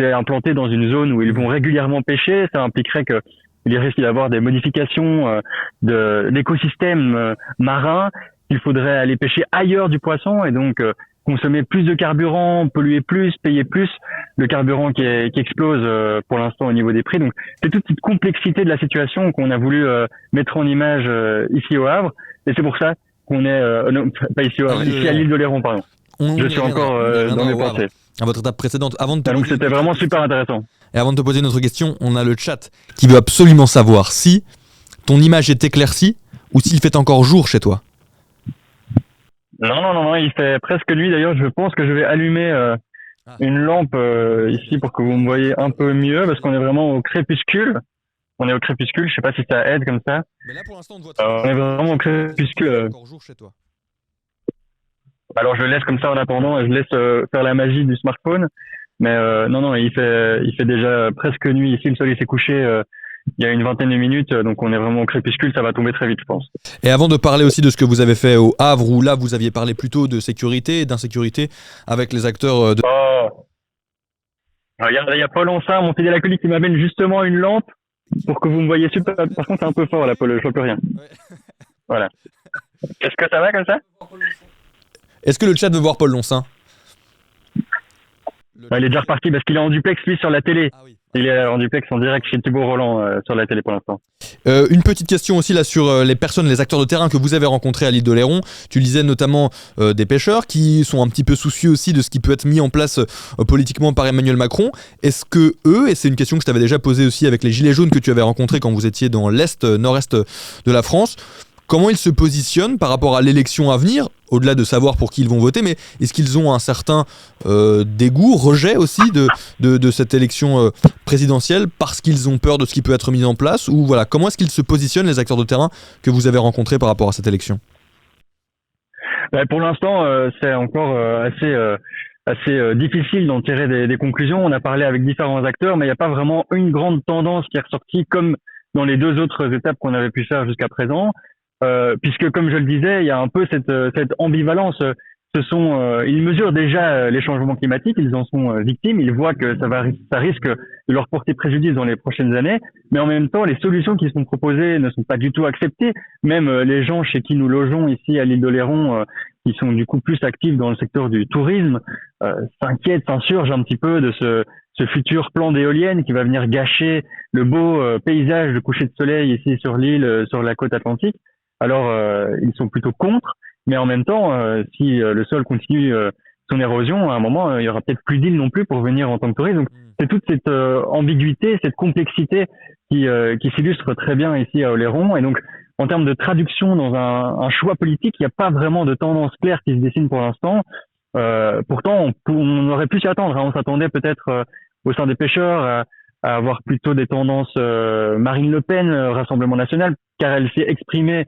C'est implanté dans une zone où ils vont régulièrement pêcher. Ça impliquerait qu'il risque d'avoir des modifications de l'écosystème marin. Il faudrait aller pêcher ailleurs du poisson et donc consommer plus de carburant, polluer plus, payer plus. Le carburant qui explose pour l'instant au niveau des prix. Donc c'est toute cette complexité de la situation qu'on a voulu mettre en image ici au Havre. Et c'est pour ça qu'on est non, pas ici au Havre, ici à l'île d'Oléron, pardon. Je suis encore dans mes pensées. À votre étape précédente, donc c'était vraiment super intéressant. Et avant de te poser notre question, on a le chat qui veut absolument savoir si ton image est éclaircie ou s'il fait encore jour chez toi. Non, il fait presque nuit. D'ailleurs, je pense que je vais allumer une lampe ici pour que vous me voyez un peu mieux, parce qu'on est vraiment au crépuscule. On est au crépuscule, je sais pas si ça aide comme ça. Mais là, pour l'instant, on te voit on est vraiment au crépuscule. Encore jour chez toi. Alors je laisse comme ça en attendant et je laisse faire la magie du smartphone. Mais non, il fait déjà presque nuit ici. Le soleil s'est couché il y a une vingtaine de minutes, donc on est vraiment au crépuscule. Ça va tomber très vite, je pense. Et avant de parler aussi de ce que vous avez fait au Havre, où là vous aviez parlé plutôt de sécurité et d'insécurité avec les acteurs de... Regarde, il y a Paul Onsin, mon fidèle acolyte, qui m'amène justement une lampe pour que vous me voyez super. Par contre, c'est un peu fort là, Paul, je vois plus rien. Ouais. Voilà. Est-ce que ça va comme ça? Est-ce que le chat veut voir Paul Lonsin? Il est déjà reparti parce qu'il est en duplex, lui, sur la télé. Ah oui. Il est en duplex en direct chez Thibaut Roland sur la télé pour l'instant. Une petite question aussi là sur les personnes, les acteurs de terrain que vous avez rencontrés à l'île d'Oléron. Tu lisais notamment des pêcheurs qui sont un petit peu soucieux aussi de ce qui peut être mis en place politiquement par Emmanuel Macron. Est-ce que eux, et c'est une question que je t'avais déjà posée aussi avec les Gilets jaunes que tu avais rencontrés quand vous étiez dans l'Est, nord-est de la France, comment ils se positionnent par rapport à l'élection à venir, au-delà de savoir pour qui ils vont voter, mais est-ce qu'ils ont un certain dégoût, rejet aussi de cette élection présidentielle parce qu'ils ont peur de ce qui peut être mis en place, ou voilà, comment est-ce qu'ils se positionnent, les acteurs de terrain que vous avez rencontrés par rapport à cette élection? Pour l'instant, c'est encore assez difficile d'en tirer des conclusions. On a parlé avec différents acteurs, mais il n'y a pas vraiment une grande tendance qui est ressortie comme dans les deux autres étapes qu'on avait pu faire jusqu'à présent. Puisque, comme je le disais, il y a un peu cette ambivalence. Ils mesurent déjà les changements climatiques, ils en sont victimes, ils voient que ça risque de leur porter préjudice dans les prochaines années, mais en même temps, les solutions qui sont proposées ne sont pas du tout acceptées. Même les gens chez qui nous logeons ici à l'île d'Oléron, qui sont du coup plus actifs dans le secteur du tourisme, s'inquiètent, s'insurgent un petit peu de ce futur plan d'éoliennes qui va venir gâcher le beau paysage de coucher de soleil ici sur l'île, sur la côte atlantique. Alors, ils sont plutôt contre, mais en même temps, si le sol continue son érosion, à un moment, il y aura peut-être plus d'îles non plus pour venir en tant que touriste. Donc, c'est toute cette ambiguïté, cette complexité qui s'illustre très bien ici à Oléron. Et donc, en termes de traduction dans un choix politique, il n'y a pas vraiment de tendance claire qui se dessine pour l'instant. Pourtant, on aurait pu s'y attendre. On s'attendait peut-être au sein des pêcheurs à avoir plutôt des tendances Marine Le Pen, Rassemblement National, car elle s'est exprimée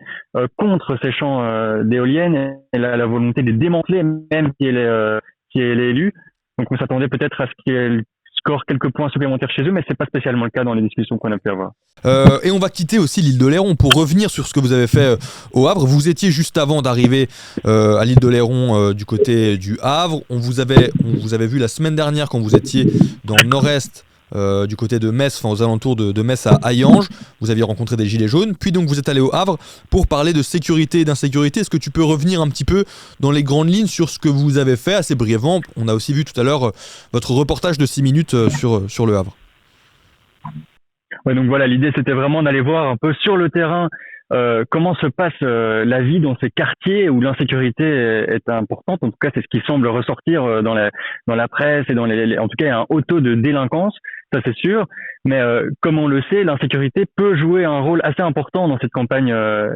contre ces champs d'éoliennes. Elle a la volonté de les démanteler, même si elle est élue. Donc on s'attendait peut-être à ce qu'elle score quelques points supplémentaires chez eux, mais c'est pas spécialement le cas dans les discussions qu'on a pu avoir. Et on va quitter aussi l'île d'Oléron pour revenir sur ce que vous avez fait au Havre. Vous étiez juste avant d'arriver à l'île d'Oléron du côté du Havre. On vous avait vu la semaine dernière quand vous étiez dans le nord-est du côté de Metz, aux alentours de Metz à Hayange. Vous aviez rencontré des gilets jaunes, puis donc vous êtes allé au Havre pour parler de sécurité et d'insécurité. Est-ce que tu peux revenir un petit peu dans les grandes lignes sur ce que vous avez fait assez brièvement? On a aussi vu tout à l'heure votre reportage de 6 minutes sur le Havre. Ouais, donc voilà, l'idée c'était vraiment d'aller voir un peu sur le terrain comment se passe la vie dans ces quartiers où l'insécurité est importante. En tout cas, c'est ce qui semble ressortir dans la presse et en tout cas, il y a un haut taux de délinquance, ça c'est sûr. Mais comme on le sait, l'insécurité peut jouer un rôle assez important dans cette campagne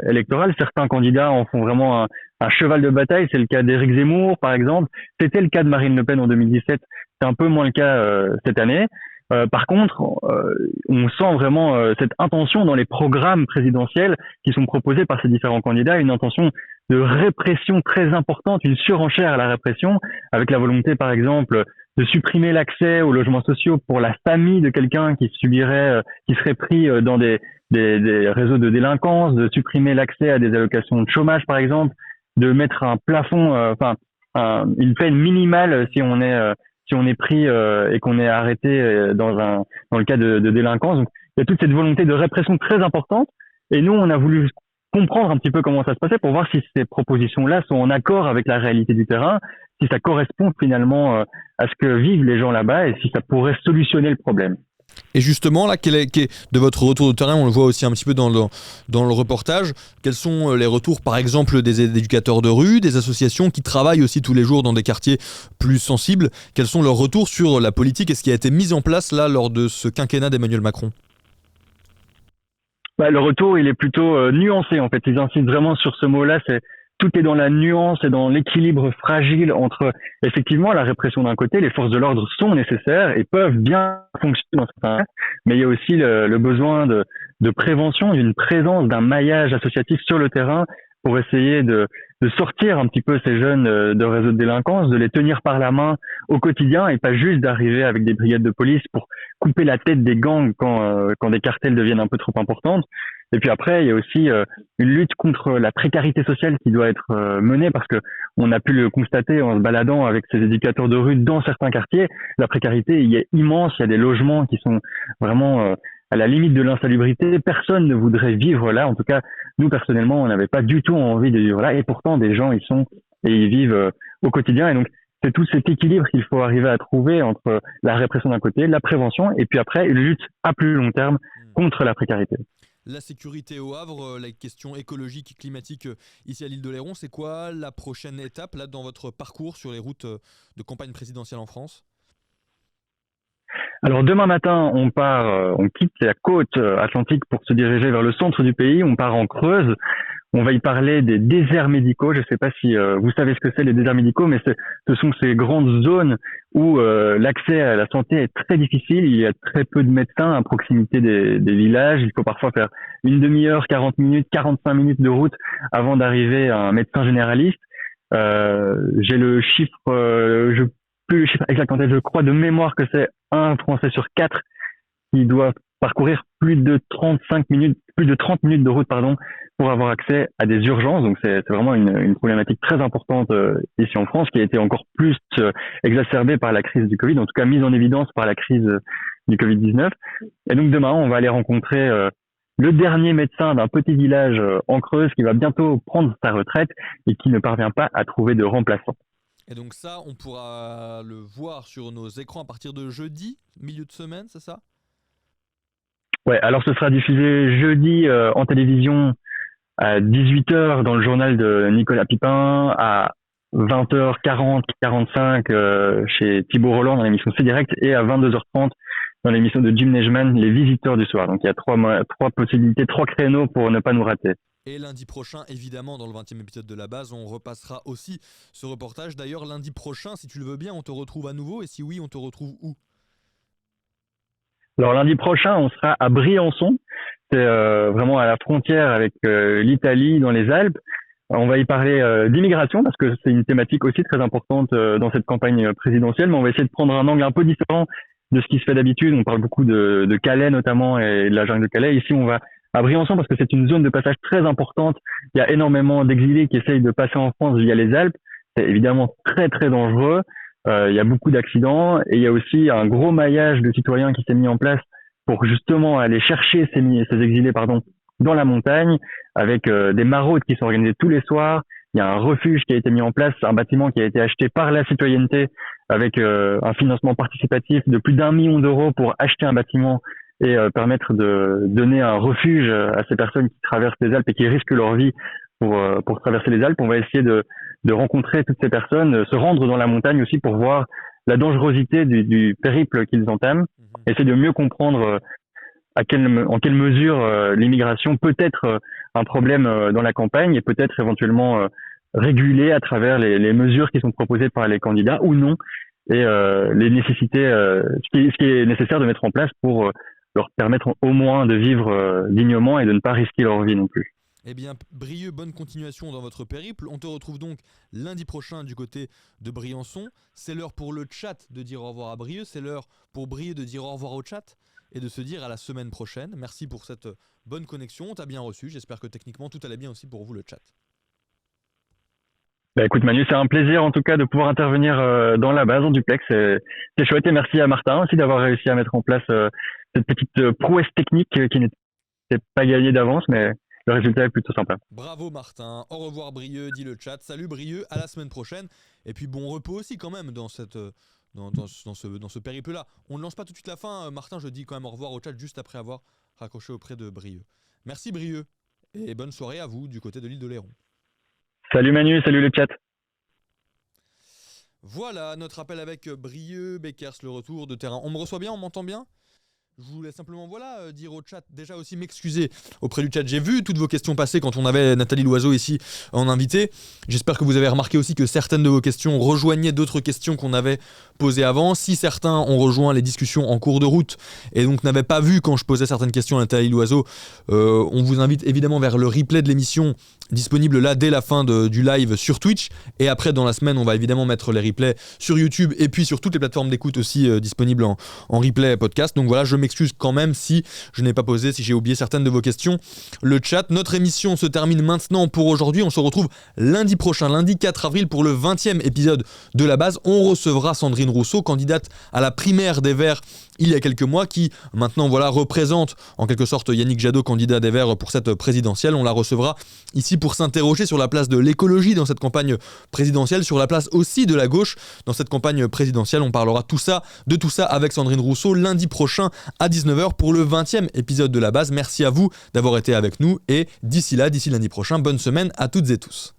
électorale. Certains candidats en font vraiment un cheval de bataille. C'est le cas d'Éric Zemmour, par exemple. C'était le cas de Marine Le Pen en 2017. C'est un peu moins le cas cette année. Par contre, on sent vraiment cette intention dans les programmes présidentiels qui sont proposés par ces différents candidats, une intention de répression très importante, une surenchère à la répression, avec la volonté, par exemple, de supprimer l'accès aux logements sociaux pour la famille de quelqu'un qui serait pris dans des réseaux de délinquance, de supprimer l'accès à des allocations de chômage, par exemple, de mettre un plafond, une peine minimale si on est pris et qu'on est arrêté dans le cas de délinquance. Donc, il y a toute cette volonté de répression très importante. Et nous, on a voulu comprendre un petit peu comment ça se passait pour voir si ces propositions-là sont en accord avec la réalité du terrain, si ça correspond finalement à ce que vivent les gens là-bas et si ça pourrait solutionner le problème. Et justement, là, de votre retour de terrain, on le voit aussi un petit peu dans le reportage, quels sont les retours, par exemple, des éducateurs de rue, des associations qui travaillent aussi tous les jours dans des quartiers plus sensibles? Quels sont leurs retours sur la politique et ce qui a été mis en place là lors de ce quinquennat d'Emmanuel Macron? Le retour, il est plutôt nuancé, en fait. Ils insistent vraiment sur ce mot-là, tout est dans la nuance et dans l'équilibre fragile entre, effectivement, la répression d'un côté, les forces de l'ordre sont nécessaires et peuvent bien fonctionner dans certains cas, mais il y a aussi le besoin de prévention, d'une présence, d'un maillage associatif sur le terrain pour essayer de sortir un petit peu ces jeunes de réseaux de délinquance, de les tenir par la main au quotidien et pas juste d'arriver avec des brigades de police pour couper la tête des gangs quand des cartels deviennent un peu trop importantes. Et puis après, il y a aussi une lutte contre la précarité sociale qui doit être menée parce que on a pu le constater en se baladant avec ces éducateurs de rue dans certains quartiers. La précarité, il est immense. Il y a des logements qui sont vraiment à la limite de l'insalubrité. Personne ne voudrait vivre là. En tout cas, nous personnellement, on n'avait pas du tout envie de vivre là. Et pourtant, des gens ils vivent au quotidien. Et donc, c'est tout cet équilibre qu'il faut arriver à trouver entre la répression d'un côté, la prévention, et puis après une lutte à plus long terme contre la précarité. La sécurité au Havre, la question écologique et climatique ici à l'île d'Oléron, c'est quoi la prochaine étape là dans votre parcours sur les routes de campagne présidentielle en France? Alors demain matin, on quitte la côte atlantique pour se diriger vers le centre du pays. On part en Creuse. On va y parler des déserts médicaux. Je ne sais pas si vous savez ce que c'est les déserts médicaux, mais ce sont ces grandes zones où l'accès à la santé est très difficile. Il y a très peu de médecins à proximité des villages. Il faut parfois faire une demi-heure, 40 minutes, 45 minutes de route avant d'arriver à un médecin généraliste. J'ai le chiffre, plus le chiffre exact en tête, je crois de mémoire que c'est un Français sur 4 qui doit parcourir plus de 30 minutes de route, pour avoir accès à des urgences. Donc c'est vraiment une problématique très importante ici en France qui a été encore plus exacerbée par la crise du Covid, en tout cas mise en évidence par la crise du Covid-19. Et donc demain, on va aller rencontrer le dernier médecin d'un petit village en Creuse qui va bientôt prendre sa retraite et qui ne parvient pas à trouver de remplaçant. Et donc ça, on pourra le voir sur nos écrans à partir de jeudi, milieu de semaine, c'est ça? Ouais, alors ce sera diffusé jeudi en télévision à 18h dans le journal de Nicolas Pipin, à 20h40, 45 chez Thibaut Roland dans l'émission C'est Direct et à 22h30 dans l'émission de Jim Neigemann, Les Visiteurs du Soir. Donc il y a trois possibilités, 3 créneaux pour ne pas nous rater. Et lundi prochain, évidemment, dans le 20e épisode de La Base, on repassera aussi ce reportage. D'ailleurs, lundi prochain, si tu le veux bien, on te retrouve à nouveau. Et si oui, on te retrouve où? Alors lundi prochain, on sera à Briançon. C'est vraiment à la frontière avec l'Italie, dans les Alpes. On va y parler d'immigration parce que c'est une thématique aussi très importante dans cette campagne présidentielle. Mais on va essayer de prendre un angle un peu différent de ce qui se fait d'habitude. On parle beaucoup de Calais notamment et de la jungle de Calais. Ici, on va à Briançon parce que c'est une zone de passage très importante. Il y a énormément d'exilés qui essayent de passer en France via les Alpes. C'est évidemment très très dangereux. il y a beaucoup d'accidents et il y a aussi un gros maillage de citoyens qui s'est mis en place pour justement aller chercher ces exilés dans la montagne avec des maraudes qui sont organisées tous les soirs. Il y a un refuge qui a été mis en place, un bâtiment qui a été acheté par la citoyenneté avec un financement participatif de plus d'1 million d'euros pour acheter un bâtiment et permettre de donner un refuge à ces personnes qui traversent les Alpes et qui risquent leur vie pour traverser les Alpes. On va essayer de rencontrer toutes ces personnes, se rendre dans la montagne aussi pour voir la dangerosité du périple qu'ils entament, essayer de mieux comprendre en quelle mesure l'immigration peut être un problème dans la campagne et peut-être éventuellement régulée à travers les mesures qui sont proposées par les candidats ou non, et les nécessités, ce qui est nécessaire de mettre en place pour leur permettre au moins de vivre dignement et de ne pas risquer leur vie non plus. Eh bien, Brieux, bonne continuation dans votre périple. On te retrouve donc lundi prochain du côté de Briançon. C'est l'heure pour le chat de dire au revoir à Brieux. C'est l'heure pour Brieux de dire au revoir au chat et de se dire à la semaine prochaine. Merci pour cette bonne connexion. On t'a bien reçu. J'espère que techniquement, tout allait bien aussi pour vous, le chat. Bah écoute Manu, c'est un plaisir en tout cas de pouvoir intervenir dans la base, en duplex. C'est chouette et merci à Martin aussi d'avoir réussi à mettre en place cette petite prouesse technique qui n'était pas gagnée d'avance, mais le résultat est plutôt sympa. Bravo Martin, au revoir Brieux, dit le chat. Salut Brieux, à la semaine prochaine. Et puis bon repos aussi quand même dans ce périple-là. On ne lance pas tout de suite la fin. Martin, je dis quand même au revoir au chat juste après avoir raccroché auprès de Brieux. Merci Brieux et bonne soirée à vous du côté de l'île d'Oléron. Salut Manu, salut le chat. Voilà notre appel avec Brieux, Beckers, le retour de terrain. On me reçoit bien, on m'entend bien ? Je voulais simplement dire au chat, déjà aussi m'excuser auprès du chat. J'ai vu toutes vos questions passer quand on avait Nathalie Loiseau ici en invité. J'espère que vous avez remarqué aussi que certaines de vos questions rejoignaient d'autres questions qu'on avait posées avant. Si certains ont rejoint les discussions en cours de route et donc n'avaient pas vu quand je posais certaines questions à Nathalie Loiseau, on vous invite évidemment vers le replay de l'émission disponible là dès la fin du live sur Twitch. Et après dans la semaine, on va évidemment mettre les replays sur YouTube et puis sur toutes les plateformes d'écoute aussi disponibles en replay podcast. Donc voilà, je m'excuse quand même si je n'ai pas posé, si j'ai oublié certaines de vos questions. Le chat, notre émission se termine maintenant pour aujourd'hui. On se retrouve lundi prochain, lundi 4 avril pour le 20e épisode de La Base. On recevra Sandrine Rousseau, candidate à la primaire des Verts il y a quelques mois, qui maintenant représente en quelque sorte Yannick Jadot, candidat des Verts pour cette présidentielle. On la recevra ici pour s'interroger sur la place de l'écologie dans cette campagne présidentielle, sur la place aussi de la gauche dans cette campagne présidentielle. On parlera de tout ça avec Sandrine Rousseau lundi prochain à 19h pour le 20e épisode de La Base. Merci à vous d'avoir été avec nous et d'ici lundi prochain, bonne semaine à toutes et tous.